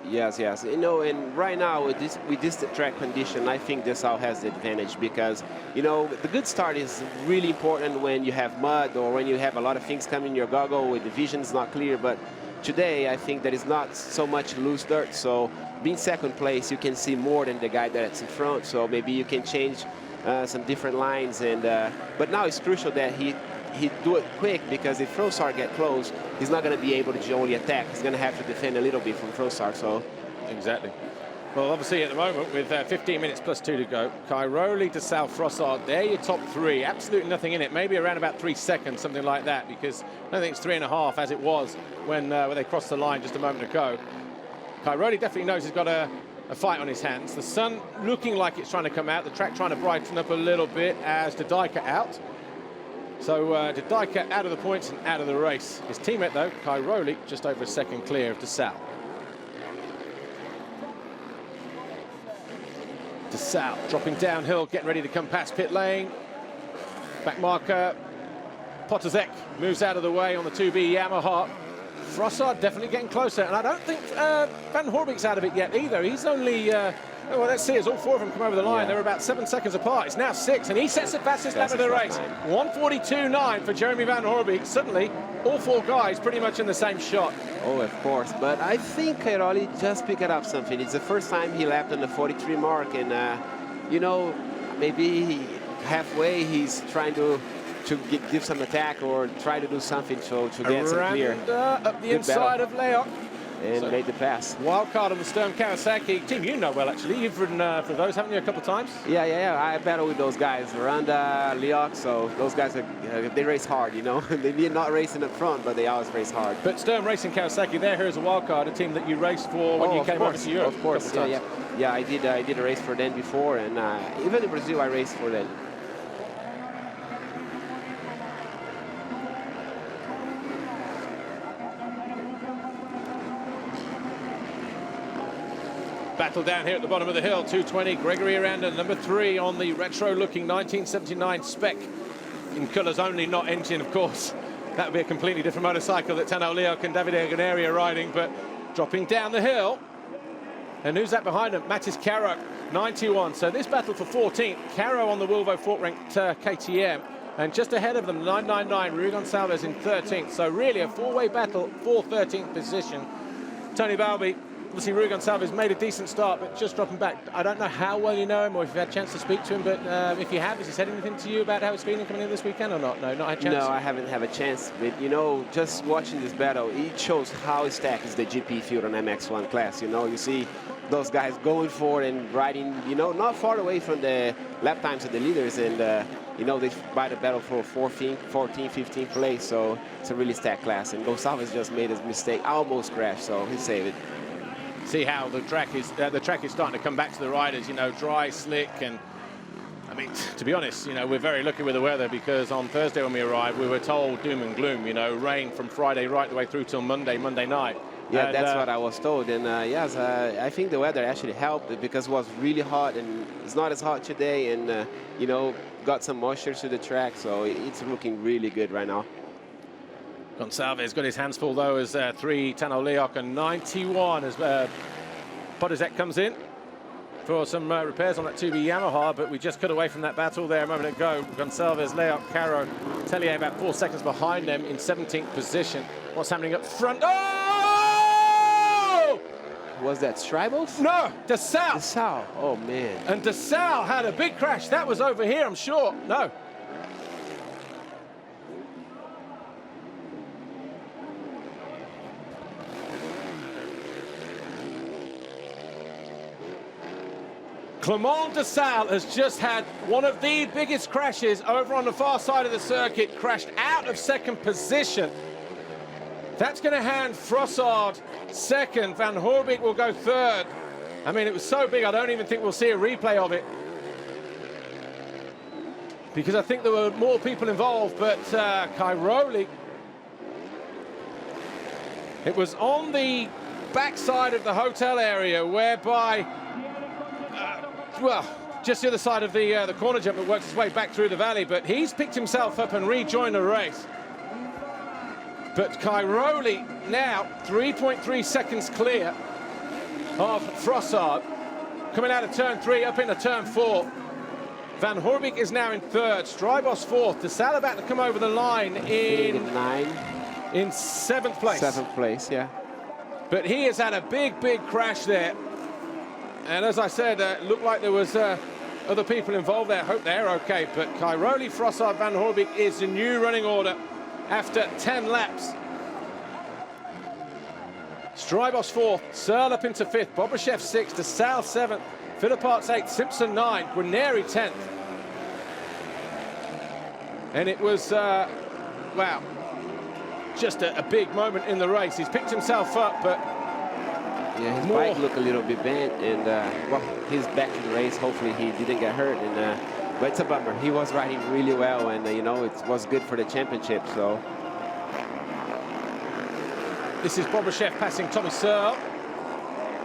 G: Yes, you know, and right now with this track condition, I think Desalle has the advantage, because, you know, the good start is really important when you have mud or when you have a lot of things coming in your goggle with the vision's not clear. But today, I think there is not so much loose dirt, so being 2nd place, you can see more than the guy that's in front, so maybe you can change some different lines. And but now it's crucial that he do it quick, because if Frossard get close, he's not going to be able to only attack. He's going to have to defend a little bit from Frossard. So
A: exactly. Well, obviously at the moment with 15 minutes plus 2 to go, Cairoli, Desalle, Frossard, they're your top 3. Absolutely nothing in it. Maybe around about 3 seconds, something like that, because I don't think it's 3.5 as it was when they crossed the line just a moment ago. Cairoli definitely knows he's got a fight on his hands. The sun looking like it's trying to come out. The track trying to brighten up a little bit as the Dyker out. So Desalle out of the points and out of the race. His teammate, though, Cairoli, just over a second clear of Desalle. Desalle dropping downhill, getting ready to come past pit lane. Back marker. Potozek moves out of the way on the 2B Yamaha. Frossard definitely getting closer, and I don't think Van Horbek's out of it yet either. He's only, well, let's see, as all four of them come over the line, they're about 7 seconds apart. It's now 6, and he sets the fastest lap of the race. 1:42.9 for Jeremy Van Horbek. Suddenly, all four guys pretty much in the same shot.
G: Oh, of course, but I think Cairoli just picked up something. It's the first time he lapped on the 43 mark, and, you know, maybe halfway he's trying to give some attack or try to do something to get some clear.
A: Up the inside of Leok.
G: And made the pass.
A: Wild card on the Sturm Kawasaki team. You know well, actually. You've ridden for those, haven't you, a couple of times?
G: Yeah. I battle with those guys. Randa, Leok, so those guys, they race hard, you know. They may not racing up front, but they always race hard.
A: But Sturm Racing Kawasaki, they're here as a wild card, a team that you raced for when you came over to Europe.
G: Of course, yeah, I did a race for them before, and even in Brazil I raced for them.
A: Battle down here at the bottom of the hill, 220, Gregory Aranda, number 3 on the retro-looking 1979 spec. In colours only, not engine, of course. That would be a completely different motorcycle that Tano Leok and Davide Ganeri are riding, but dropping down the hill. And who's that behind him? Matis Caro, 91. So this battle for 14th, Caro on the Wilvo Fort-ranked KTM, and just ahead of them, 999, Rui Gonçalves in 13th. So really a four-way battle for 13th position. Tony Balbi. Obviously, Rui Gonçalves made a decent start, but just dropping back. I don't know how well you know him or if you've had a chance to speak to him, but if you have, has he said anything to you about how he's feeling coming in this weekend or not? No, not had a chance?
G: No, I haven't had a chance. But, you know, just watching this battle, it shows how stacked is the GP field on MX1 class. You know, you see those guys going for it and riding, you know, not far away from the lap times of the leaders. And, you know, they fight a battle for 14th, 15th place. So it's a really stacked class. And Gonçalves just made his mistake, almost crashed, so he saved it.
A: See how the track is starting to come back to the riders, you know, dry, slick, and I mean, to be honest, you know, we're very lucky with the weather because on Thursday when we arrived, we were told doom and gloom, you know, rain from Friday right the way through till Monday night.
G: Yeah,
A: and,
G: that's what I was told, and yes, I think the weather actually helped because it was really hot, and it's not as hot today, and you know, got some moisture to the track, so it's looking really good right now.
A: Gonçalves got his hands full, though, as 3 Tano Leok and 91 as Potozek comes in for some repairs on that 2B Yamaha, but we just cut away from that battle there a moment ago. Gonçalves, Leok, Caro, Tellier about 4 seconds behind them in 17th position. What's happening up front? Oh!
G: Was that Stribos?
A: No, Desalle.
G: Desalle, oh man.
A: And Desalle had a big crash. That was over here, I'm sure. No. Clement Desalle has just had one of the biggest crashes over on the far side of the circuit, crashed out of second position. That's going to hand Frossard second. Van Horbek will go third. I mean, it was so big, I don't even think we'll see a replay of it, because I think there were more people involved, but Cairoli, it was on the backside of the hotel area whereby well, just the other side of the corner jump that works its way back through the valley, but he's picked himself up and rejoined the race. But Cairoli now 3.3 seconds clear of Frossard, coming out of turn 3 up into turn 4. Van Horbek is now in 3rd, Stribos 4th, Desalle about to come over the line in 7th place.
G: 7th place, yeah.
A: But he has had a big crash there. And as I said, it looked like there was other people involved there. I hope they're okay. But Cairoli, Frossard, Van Horbek is the new running order after 10 laps. Stribos 4th, Searle up into 5th, Bobryshev 6th, Desalle 7th, Philipparts 8th, Simpson 9th, Guarneri 10th. And it was, wow, just a big moment in the race. He's picked himself up, but
G: yeah, his bike looked a little bit bent, and well, he's back in the race. Hopefully he didn't get hurt, and But it's a bummer. He was riding really well, and you know, it was good for the championship. So
A: this is Bobryshev passing Tommy Searle.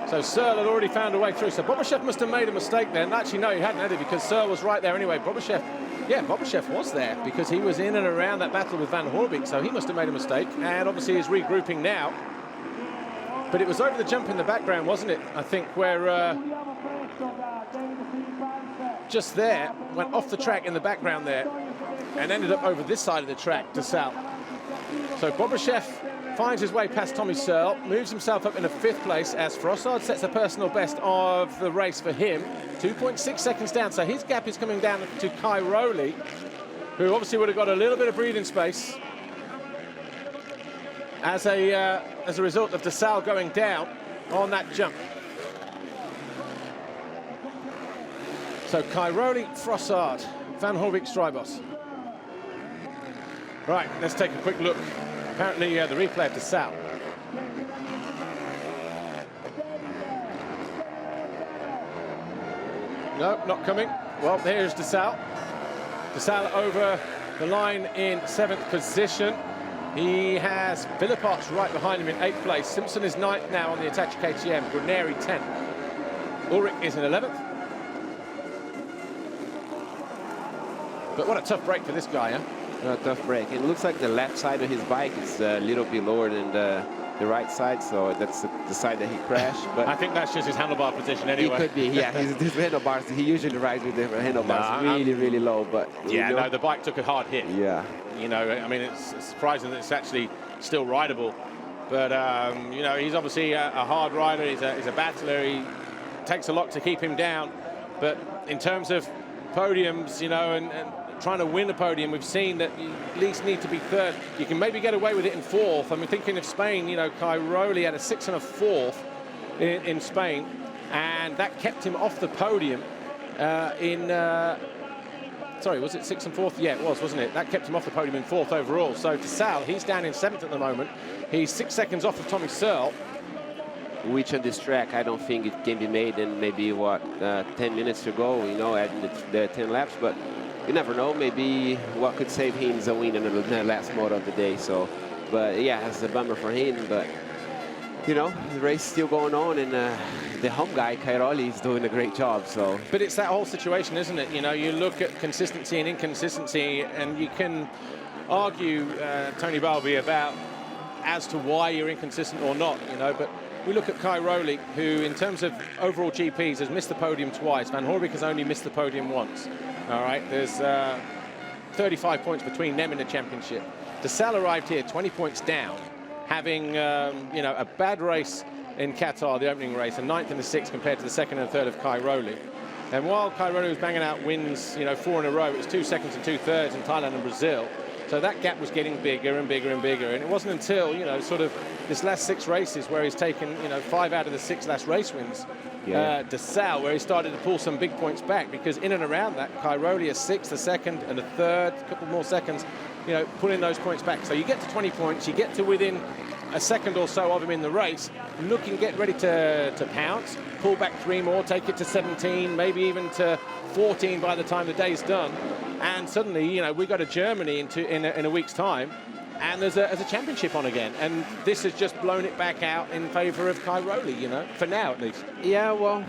A: So Searle had already found a way through. So Bobryshev must have made a mistake there. And actually, no, he hadn't, had it, because Searle was right there anyway. Bobryshev was there because he was in and around that battle with Van Hoorbeek. So he must have made a mistake, and obviously is regrouping now. But it was over the jump in the background, wasn't it? I think where just there, went off the track in the background there and ended up over this side of the track, Desalle. So Bobryshev finds his way past Tommy Searle, moves himself up in a 5th place as Frossard sets a personal best of the race for him. 2.6 seconds down, so his gap is coming down to Cairoli, who obviously would have got a little bit of breathing space as a result of Desalle going down on that jump. So Cairoli, Frossard, Van Hoorbeek, Strybos. Right, let's take a quick look. Apparently the replay of Desalle. No, not coming. Well, here's Desalle. Desalle over the line in 7th position. He has Philippots right behind him in 8th place. Simpson is 9th now on the Hitachi KTM. Gruneri 10th. Ulrich is in 11th. But what a tough break for this guy, huh?
G: A tough break. It looks like the left side of his bike is a little bit lower than the right side, so that's the side that he crashed. But
A: I think that's just his handlebar position anyway.
G: He could be, yeah. His handlebars, he usually rides with the handlebars really low, but...
A: Yeah, no, the bike took a hard hit.
G: Yeah.
A: You know, I mean, it's surprising that it's actually still rideable. But, you know, he's obviously a hard rider. He's a battler. He takes a lot to keep him down. But in terms of podiums, you know, and trying to win a podium, we've seen that you at least need to be 3rd. You can maybe get away with it in 4th. I mean, thinking of Spain, you know, Cairoli had a 6th and a 4th in Spain, and that kept him off the podium sorry, was it 6th and 4th? Yeah, it was, wasn't it? That kept him off the podium in 4th overall. So Desalle, he's down in 7th at the moment. He's 6 seconds off of Tommy Searle.
G: Which on this track, I don't think it can be made in maybe, 10 minutes to go, you know, adding the 10 laps. But you never know. Maybe what could save him is a win in the last moto of the day. So, but yeah, it's a bummer for him. But, you know, the race is still going on, and the home guy, Cairoli, is doing a great job. So,
A: but it's that whole situation, isn't it? You know, you look at consistency and inconsistency, and you can argue, Tony Balbi, about as to why you're inconsistent or not, you know, but we look at Cairoli, who in terms of overall GPs has missed the podium twice. Van Hoorbeek has only missed the podium once. All right, there's 35 points between them in the championship. Desalle arrived here 20 points down, having you know, a bad race in Qatar, the opening race, a 9th and a 6th compared to the 2nd and 3rd of Cairoli. And while Cairoli was banging out wins, you know, 4 in a row, it was 2 seconds and 2 thirds in Thailand and Brazil. So that gap was getting bigger and bigger and bigger. And it wasn't until, you know, sort of this last 6 races where he's taken, you know, 5 out of the 6 last race wins, Desalle, where he started to pull some big points back, because in and around that, Cairoli a 6th, a 2nd and a 3rd, a couple more seconds, you know, pulling those points back. So you get to 20 points, you get to within a second or so of him in the race, get ready to pounce, pull back 3 more, take it to 17, maybe even to 14 by the time the day's done. And suddenly, you know, we go to Germany in a week's time, and there's a championship on again. And this has just blown it back out in favor of Cairoli, you know, for now at least.
G: Yeah, well,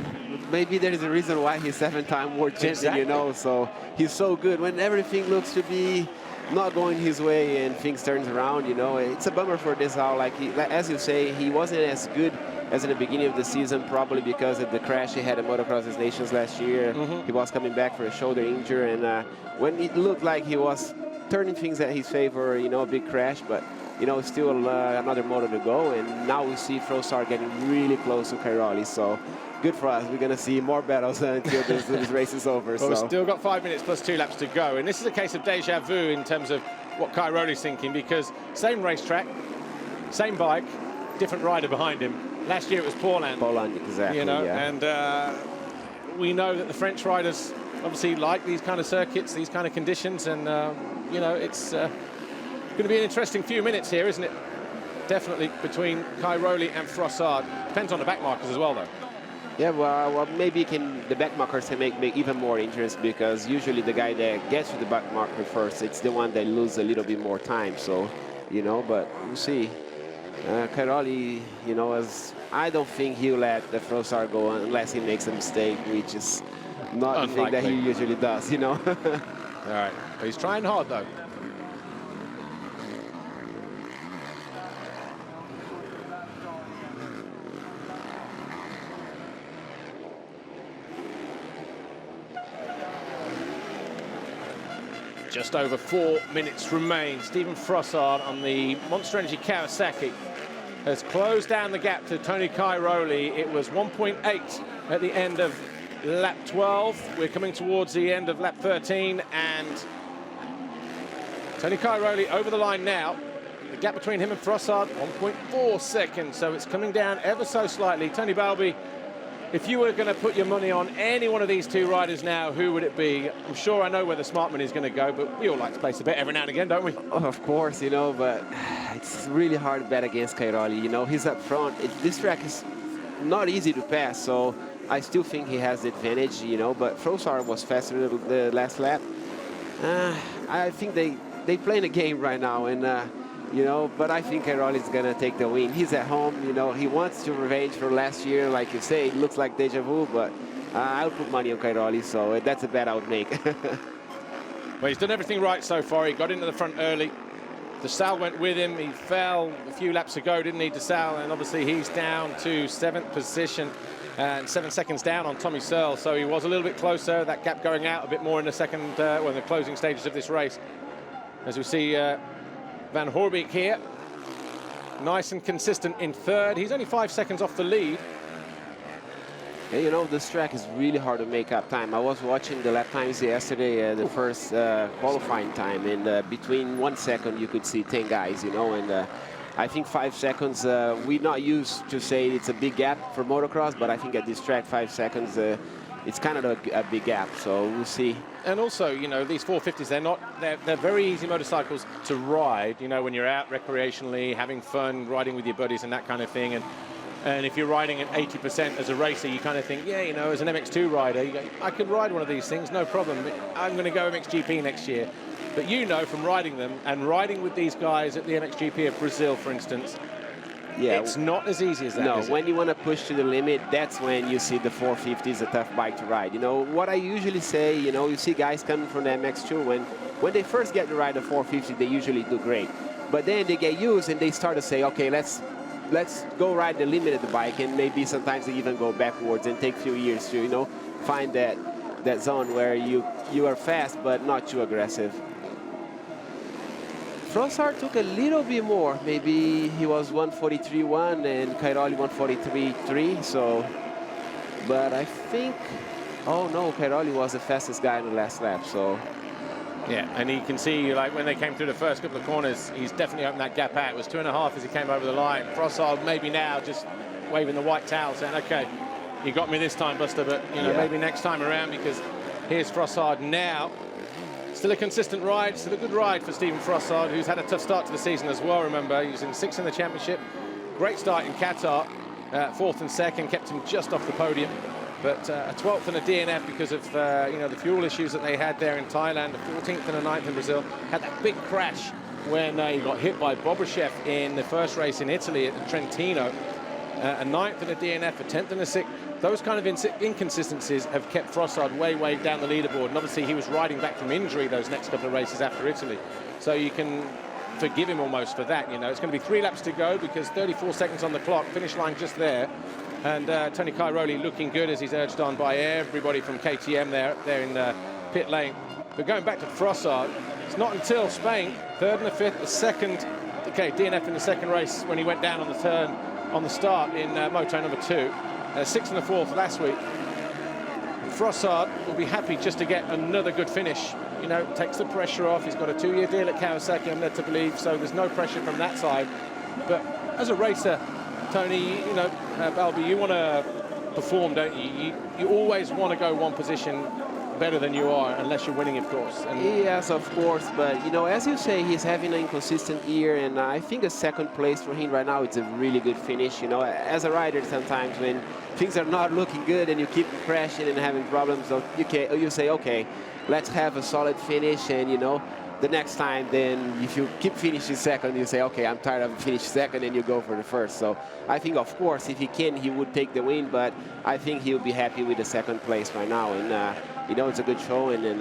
G: maybe there is a reason why he's 7-time world champion,
A: exactly.
G: You know, so he's so good. When everything looks to be not going his way and things turns around, you know, it's a bummer for Desalle. Like as you say, he wasn't as good as in the beginning of the season, probably because of the crash he had at Motocross des Nations last year. He was coming back for a shoulder injury, and when it looked like he was turning things at his favor, you know, a big crash, but, you know, still another moto to go, and now we see Frossard getting really close to Cairoli, so good for us. We're going to see more battles until this race is over.
A: Well, we've still got 5 minutes plus 2 laps to go, and this is a case of deja vu in terms of what Cairoli's thinking, because same racetrack, same bike, different rider behind him. Last year it was Pauland.
G: Pauland, exactly,
A: you know,
G: yeah.
A: And we know that the French riders obviously like these kind of circuits, these kind of conditions, and, you know, it's going to be an interesting few minutes here, isn't it? Definitely between Cairoli and Frossard. Depends on the back markers as well, though.
G: Yeah, well, maybe the back markers can make even more interest, because usually the guy that gets to the back marker first, it's the one that loses a little bit more time. So, you know, but we'll see. Cairoli, you know, I don't think he'll let the Frossard go unless he makes a mistake, which is not the thing that he usually does, you know.
A: All right, he's trying hard though. Just over 4 minutes remain. Stephen Frossard on the Monster Energy Kawasaki has closed down the gap to Tony Cairoli. It was 1.8 at the end of lap 12. We're coming towards the end of lap 13, and Tony Cairoli over the line now. The gap between him and Frossard, 1.4 seconds, so it's coming down ever so slightly. Tony Balbi, if you were going to put your money on any one of these two riders now, who would it be? I'm sure I know where the smart money is going to go, but we all like to place a bet every now and again, don't we?
G: Oh, of course, you know, but it's really hard to bet against Cairoli. You know, he's up front. This track is not easy to pass, so I still think he has the advantage, you know, but Frossard was faster the last lap. I think they playing a game right now, and you know, but I think Cairoli is going to take the win. He's at home, you know, he wants to revenge for last year, like you say. It looks like deja vu, but I'll put money on Cairoli, so that's a bet I would make.
A: Well, he's done everything right so far. He got into the front early. Desalle went with him. He fell a few laps ago, didn't he, Desalle? And obviously he's down to 7th position and 7 seconds down on Tommy Searle. So he was a little bit closer. That gap going out a bit more in the second, well, in the closing stages of this race. As we see Van Hoorbeek here, nice and consistent in third. He's only 5 seconds off the lead.
G: Yeah, you know, this track is really hard to make up time. I was watching the lap times yesterday, the first qualifying time, and between 1 second you could see 10 guys, you know, and I think 5 seconds, we're not used to say it's a big gap for motocross, but I think at this track 5 seconds, it's kind of a big gap, so we'll see.
A: And also, you know, these 450s, they're very easy motorcycles to ride, you know, when you're out recreationally, having fun, riding with your buddies and that kind of thing. And if you're riding at 80% as a racer, you kind of think, yeah, you know, as an MX2 rider, you go, I could ride one of these things, no problem. I'm going to go MXGP next year. But you know from riding them and riding with these guys at the MXGP of Brazil, for instance, yeah, it's not as easy as that.
G: No, when you want to push to the limit, that's when you see the 450 is a tough bike to ride. You know, what I usually say, you know, you see guys coming from the MX2, when they first get to ride the 450, they usually do great. But then they get used and they start to say, okay, let's go ride the limit of the bike, and maybe sometimes they even go backwards and take a few years to, you know, find that zone where you are fast but not too aggressive. Frossard took a little bit more. Maybe he was 143.1 and Cairoli 143.3. So, but I think, oh no, Cairoli was the fastest guy in the last lap. So,
A: yeah, and you can see, like, when they came through the first couple of corners, he's definitely opened that gap out. It was 2.5 as he came over the line. Frossard maybe now just waving the white towel, saying, okay, you got me this time, Buster, but, you know, maybe next time around, because here's Frossard now. Still a consistent ride, still a good ride for Stephen Frossard, who's had a tough start to the season as well, remember. He was in 6th in the championship. Great start in Qatar, 4th and 2nd, kept him just off the podium. But a 12th and a DNF because of you know, the fuel issues that they had there in Thailand, a 14th and a 9th in Brazil. Had that big crash when he got hit by Bobashev in the first race in Italy at Trentino. A 9th and a DNF, a 10th and a 6th. Those kind of inconsistencies have kept Frossard way down the leaderboard. And obviously he was riding back from injury those next couple of races after Italy. So you can forgive him almost for that, you know. It's going to be 3 laps to go because 34 seconds on the clock, finish line just there. And Tony Cairoli looking good as he's urged on by everybody from KTM there in pit lane. But going back to Frossard, it's not until Spain, 3rd and the 5th, the 2nd, okay, DNF in the 2nd race when he went down on the turn on the start in moto number 2. 6th and the 4th last week. Frossard will be happy just to get another good finish. You know, takes the pressure off. He's got a 2-year deal at Kawasaki, I'm led to believe, so there's no pressure from that side. But as a racer, Tony, you know, Balbi, you want to perform, don't you? You always want to go one position better than you are, unless you're winning, of course. And
G: yes, of course, but you know, as you say, he's having an inconsistent year, and I think a second place for him right now, it's a really good finish. You know, as a rider, sometimes when things are not looking good and you keep crashing and having problems, so you say, okay, let's have a solid finish, and you know, the next time, then if you keep finishing second, you say, okay, I'm tired of finishing second, and you go for the first. So I think, of course, if he can, he would take the win, but I think he'll be happy with the second place right now. And, you know, it's a good show, and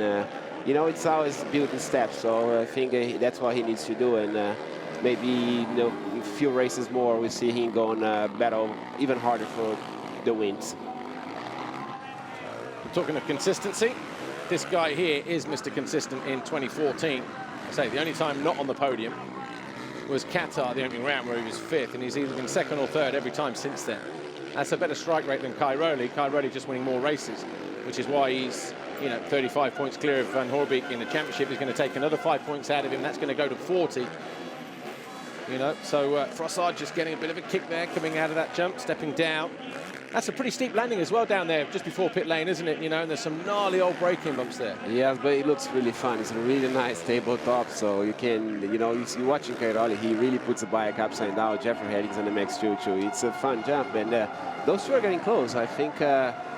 G: you know, it's always building steps. So I think that's what he needs to do. And maybe, you know, a few races more, we see him going battle even harder for the wins.
A: We're talking of consistency. This guy here is Mr. Consistent in 2014. I say the only time not on the podium was Qatar, the opening round, where he was 5th, and he's either been 2nd or 3rd every time since then. That's a better strike rate than Cairoli. Cairoli just winning more races, which is why he's, you know, 35 points clear of Van Hoorbeek in the championship. He's going to take another 5 points out of him. That's going to go to 40. You know, so Frossard just getting a bit of a kick there, coming out of that jump, stepping down. That's a pretty steep landing as well down there, just before pit lane, isn't it? You know, and there's some gnarly old braking bumps there.
G: Yes, but it looks really fun. It's a really nice tabletop, so you can, you know, you're watching Cairoli, he really puts the bike upside down. Jeffrey Heading's on the MX2 too. It's a fun jump, and those two are getting close. I think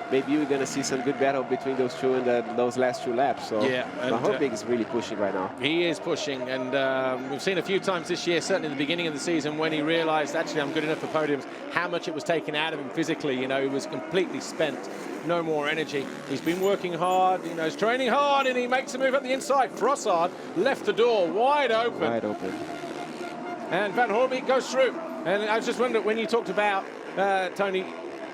G: maybe we're going to see some good battle between those two in those last 2 laps. So
A: yeah,
G: Van Hoorbeek is really pushing right now.
A: He is pushing, and we've seen a few times this year, certainly in the beginning of the season, when he realized, actually, I'm good enough for podiums, how much it was taken out of him physically. You know, he was completely spent, no more energy. He's been working hard, you know, he's training hard, and he makes a move up the inside. Frossard left the door wide open.
G: Wide open.
A: And Van Hoorbeek goes through. And I was just wondering, when you talked about Tony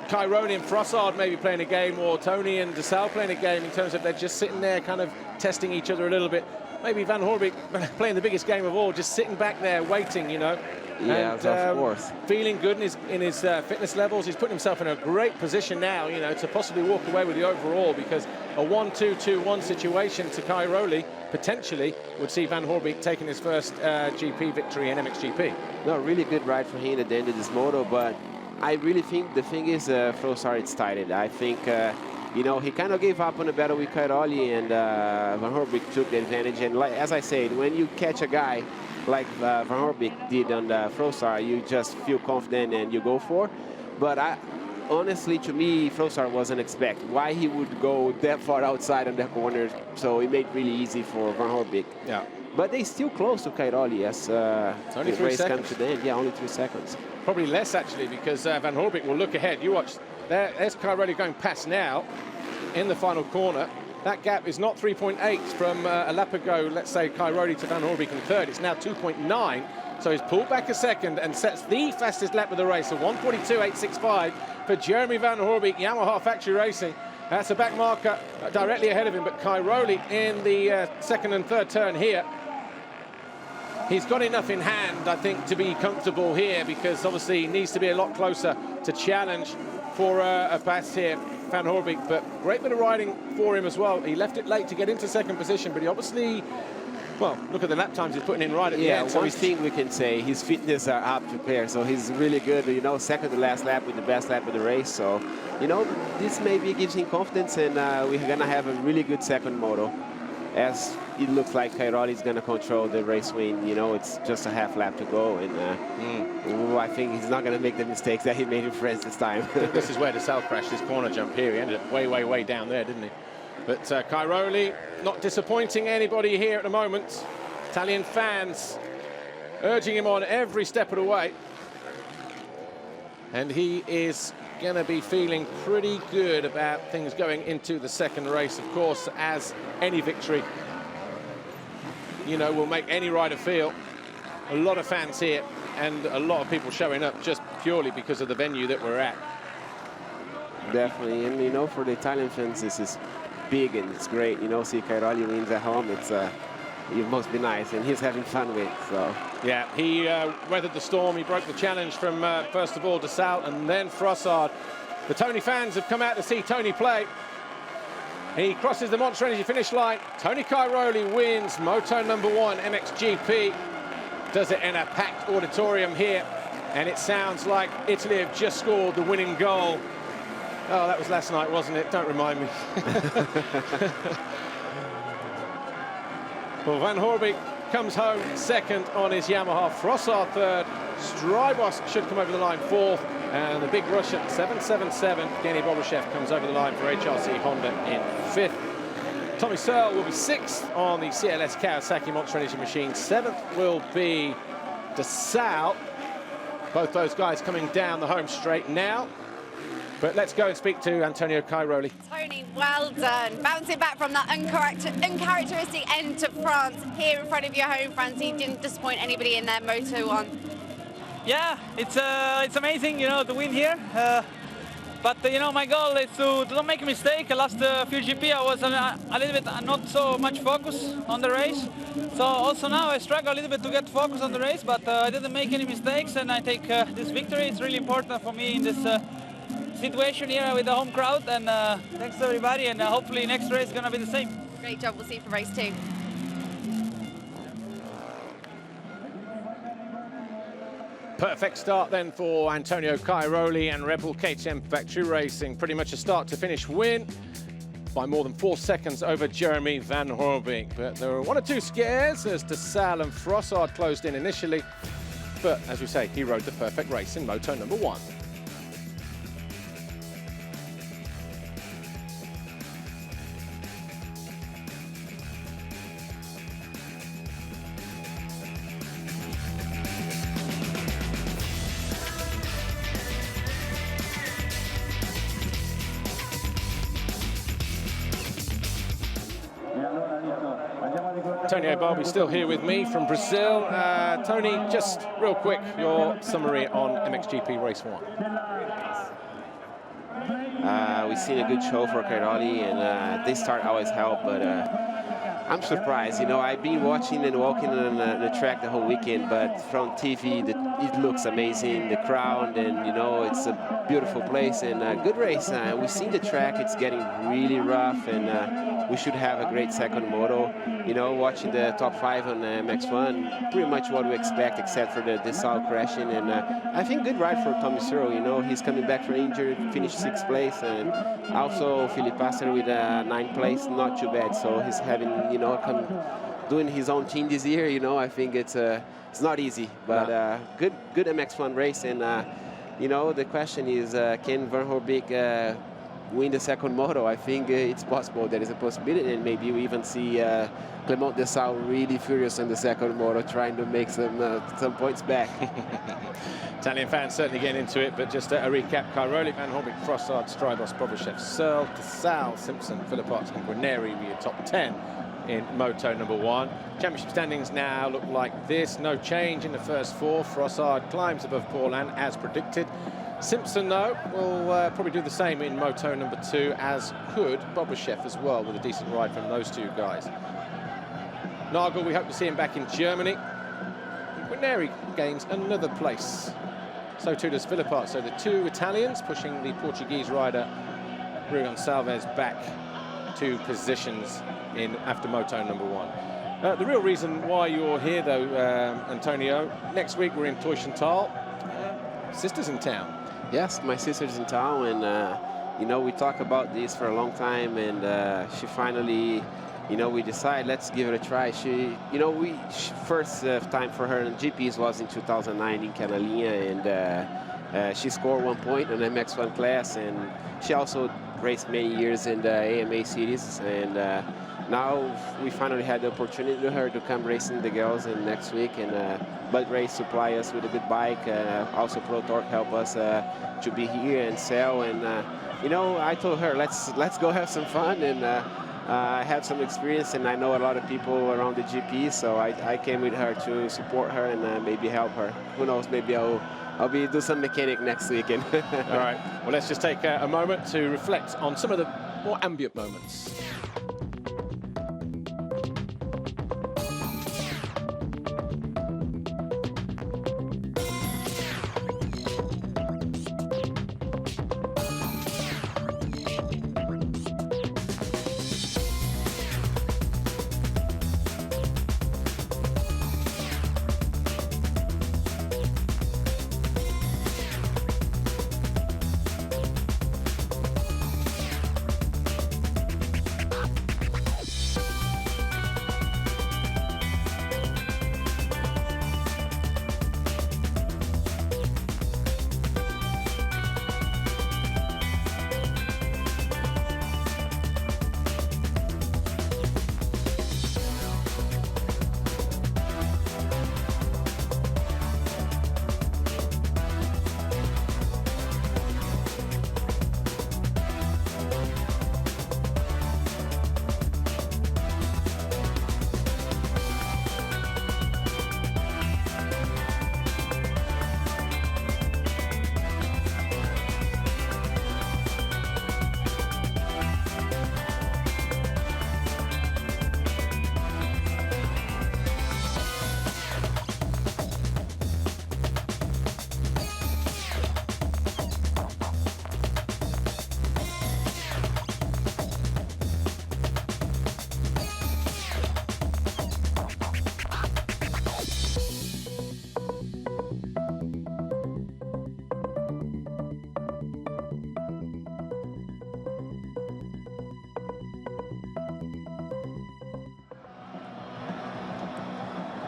A: Cairoli and Frossard maybe playing a game, or Tony and Desalle playing a game, in terms of they're just sitting there kind of testing each other a little bit. Maybe Van Hoorbeek playing the biggest game of all, just sitting back there waiting, you know.
G: Yeah,
A: and,
G: of course.
A: Feeling good in his fitness levels. He's putting himself in a great position now, you know, to possibly walk away with the overall, because a 1-2-2-1 situation to Cairoli potentially would see Van Hoorbeek taking his first GP victory in MXGP.
G: No, really good ride for him at the end of this moto, but I really think the thing is Frossard excited. I think, you know, he kind of gave up on the battle with Cairoli, and Van Hoorbeek took the advantage. And like, as I said, when you catch a guy like Van Hoorbeek did on the Frossard, you just feel confident and you go for. But honestly, to me, Frossard wasn't expected why he would go that far outside on the corner, so it made it really easy for Van Hoorbeek.
A: Yeah.
G: But they still close to Cairoli as
A: only
G: the
A: 3
G: race
A: seconds.
G: comes to the end. Yeah, only 3 seconds.
A: Probably less, actually, because Van Hoorbeek will look ahead. You watch, there's Cairoli going past now in the final corner. That gap is not 3.8 from a lap ago, let's say, Cairoli to Van Hoorbeek in 3rd. It's now 2.9. So he's pulled back a second and sets the fastest lap of the race, a 1:42.865 for Jeremy Van Hoorbeek, Yamaha Factory Racing. That's a back marker directly ahead of him, but Cairoli in the 2nd and 3rd turn here. He's got enough in hand, I think, to be comfortable here, because obviously he needs to be a lot closer to challenge for a pass here, Van Hoorbeek. But great bit of riding for him as well. He left it late to get into 2nd position, but he obviously, well, look at the lap times he's putting in right at the end.
G: Yeah, one thing we can say, his fitness are up to pair, so he's really good, you know, 2nd to last lap with the best lap of the race. So, you know, this maybe gives him confidence, and we're going to have a really good second moto, as it looks like Cairoli is going to control the race win. You know, it's just a half lap to go, and I think he's not going to make the mistakes that he made in France this time.
A: This is where Desalle crashed his corner jump here. He ended up way, way, way down there, didn't he? But Cairoli not disappointing anybody here at the moment. Italian fans urging him on every step of the way. And he is going to be feeling pretty good about things going into the second race. Of course, as any victory, you know, will make any rider feel. A lot of fans here and a lot of people showing up just purely because of the venue that we're at.
G: Definitely, and you know, for the Italian fans, this is big and it's great. You know, see Cairoli wins at home. It's it must be nice, and he's having fun with it. So
A: yeah, he weathered the storm. He broke the challenge from first of all Desalle and then Frossard. The Tony fans have come out to see Tony play. He crosses the Monster Energy finish line. Tony Cairoli wins Moto #1 MXGP. Does it in a packed auditorium here, and it sounds like Italy have just scored the winning goal Oh, that was last night, wasn't it? Don't remind me. Well, Van Hoorbeek comes home second on his Yamaha. Frossard third. Strybos should come over the line fourth. And the big Russian, 777, Evgeny Bobashev comes over the line for HRC Honda in fifth. Tommy Searle will be sixth on the CLS Kawasaki Monster Energy machine. Seventh will be Desalle. Both those guys coming down the home straight now. But let's go and speak to Antonio Cairoli.
D: Tony, well done. Bouncing back from that uncharacteristic end to France here in front of your home, France. You didn't disappoint anybody in their Moto 1.
H: Yeah, it's amazing, you know, to win here. But you know, my goal is to don't make a mistake. Last few GP, I was a little bit not so much focused on the race. So also now I struggle a little bit to get focused on the race, but I didn't make any mistakes, and I take this victory. It's really important for me in this situation here with the home crowd. And thanks to everybody, and hopefully next race is gonna be the same.
D: Great job. We'll see you for race 2.
A: Perfect start then for Antonio Cairoli and Red Bull KTM Factory Racing. Pretty much a start to finish win by more than 4 seconds over Jeremy Van Hoorbeek. But there were 1 or 2 scares as Desalle and Frossard closed in initially. But as we say, he rode the perfect race in Moto number 1. Antonio Barbi still here with me from Brazil. Tony, just real quick, your summary on MXGP Race 1.
G: We've seen a good show for Cairoli, and this start always help, but I'm surprised. You know, I've been watching and walking on the track the whole weekend, but from TV, it looks amazing, the crowd, and you know, it's a beautiful place and a good race. We've seen the track, it's getting really rough, and we should have a great second moto. You know, watching the top 5 on MX1, pretty much what we expect, except for the Desalle crashing. And I think good ride for Tommy Searle. You know, he's coming back from injury, finished 6th place, and also Philippe Passer with 9th place, not too bad. So he's having, you know, doing his own team this year. You know, I think it's not easy, but good MX1 race. And you know, the question is, can Van Hoorbeek win the second moto? I think it's possible. There is a possibility, and maybe we even see Clément Desalle really furious in the second moto, trying to make some points back.
A: Italian fans certainly getting into it, but just a recap: Cairoli, Van Hoorbeek, Frossard, Strybos, Bobashev, Searle, Desalle, Simpson, Philippot, and Guarneri via top 10 in Moto number 1. Championship standings now look like this. No change in the first 4. Frossard climbs above Paulin as predicted. Simpson, though, will probably do the same in Moto number 2, as could Bobashev as well, with a decent ride from those 2 guys. Nagel, we hope to see him back in Germany. Guarneri gains another place. So too does Philippot. So the 2 Italians pushing the Portuguese rider Rui Gonçalves back 2 positions in after Moto number 1. The real reason why you're here, though, Antonio, next week we're in Teushenthal. Sister's in town.
G: Yes, my sister's in town, and you know, we talk about this for a long time, and she finally, you know, we decide let's give it a try. She, you know, first time for her in GPs was in 2009 in Catalunya, and she scored 1 point in the MX1 class, and she also raced many years in the AMA series, and now we finally had the opportunity to her to come racing the girls in next week, and Bud Race supply us with a good bike. Also Pro Torque help us to be here and sell, and you know, I told her let's go have some fun, and I have some experience, and I know a lot of people around the GP, so I came with her to support her and maybe help her. Who knows, maybe I'll do some mechanic next weekend.
A: All right, well, let's just take a moment to reflect on some of the more ambient moments.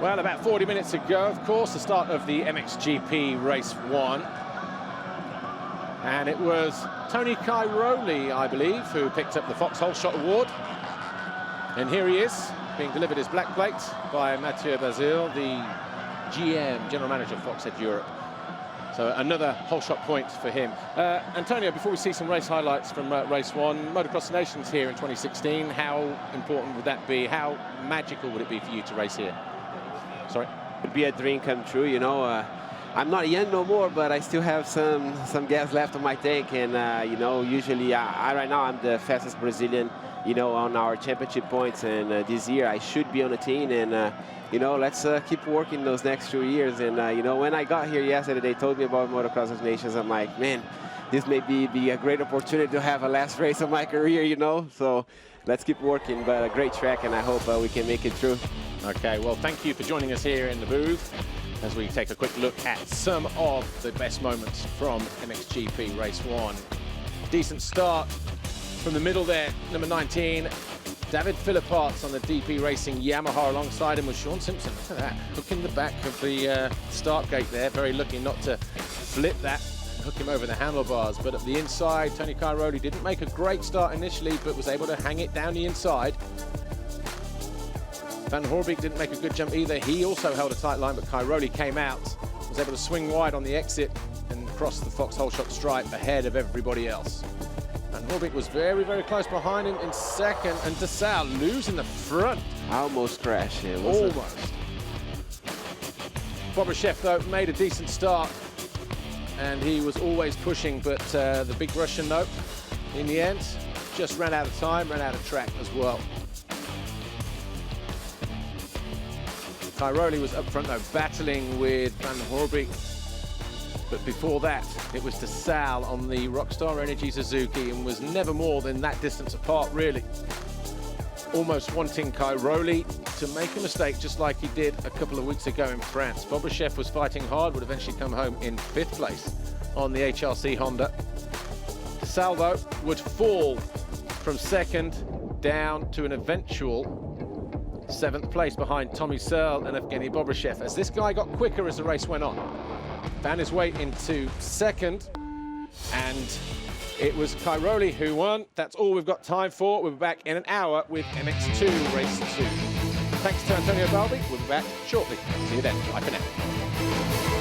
A: Well, about 40 minutes ago, of course, the start of the MXGP Race 1. And it was Tony Cairoli, I believe, who picked up the Fox Hole Shot Award. And here he is, being delivered his black plate by Mathieu Basile, the GM, General Manager of Foxhead Europe. So another whole shot point for him. Antonio, before we see some race highlights from Race 1, Motocross Nations here in 2016, how important would that be? How magical would it be for you to race here? Sorry?
G: It would be a dream come true, you know. I'm not young no more, but I still have some gas left on my tank. And, you know, usually right now I'm the fastest Brazilian, you know, on our championship points. And this year I should be on the team. And, you know, let's keep working those next 2 years. And, you know, when I got here yesterday, they told me about Motocross of Nations. I'm like, man, this may be a great opportunity to have a last race of my career, you know. So let's keep working. But a great track, and I hope we can make it through.
A: Okay, well, thank you for joining us here in the booth as we take a quick look at some of the best moments from MXGP Race 1. Decent start from the middle there, number 19. David Philipparts on the DP Racing Yamaha. Alongside him was Sean Simpson. Look at that, hooking the back of the start gate there. Very lucky not to flip that, hook him over the handlebars. But at the inside, Tony Cairoli didn't make a great start initially, but was able to hang it down the inside. Van Hoorbeek didn't make a good jump either. He also held a tight line, but Cairoli came out, was able to swing wide on the exit and cross the Fox Hole Shot stripe ahead of everybody else. Van Hoorbeek was very, very close behind him in second, and Desalle losing the front.
G: I almost crashed here.
A: Almost. Bobryshev, though, made a decent start, and he was always pushing, but the big Russian, though, in the end, just ran out of time, ran out of track as well. Cairoli was up front, though, battling with Van Hoorbeek. But before that, it was Desalle on the Rockstar Energy Suzuki and was never more than that distance apart, really. Almost wanting Cairoli to make a mistake, just like he did a couple of weeks ago in France. Bobryshev was fighting hard, would eventually come home in 5th place on the HRC Honda. Desalle, though, would fall from 2nd down to an eventual 7th place behind Tommy Searle and Evgeny Bobryshev, as this guy got quicker as the race went on. Found his way into 2nd, and it was Cairoli who won. That's all we've got time for. We'll be back in an hour with MX2 Race 2. Thanks to Antonio Balbi. We'll be back shortly. See you then. Bye for now.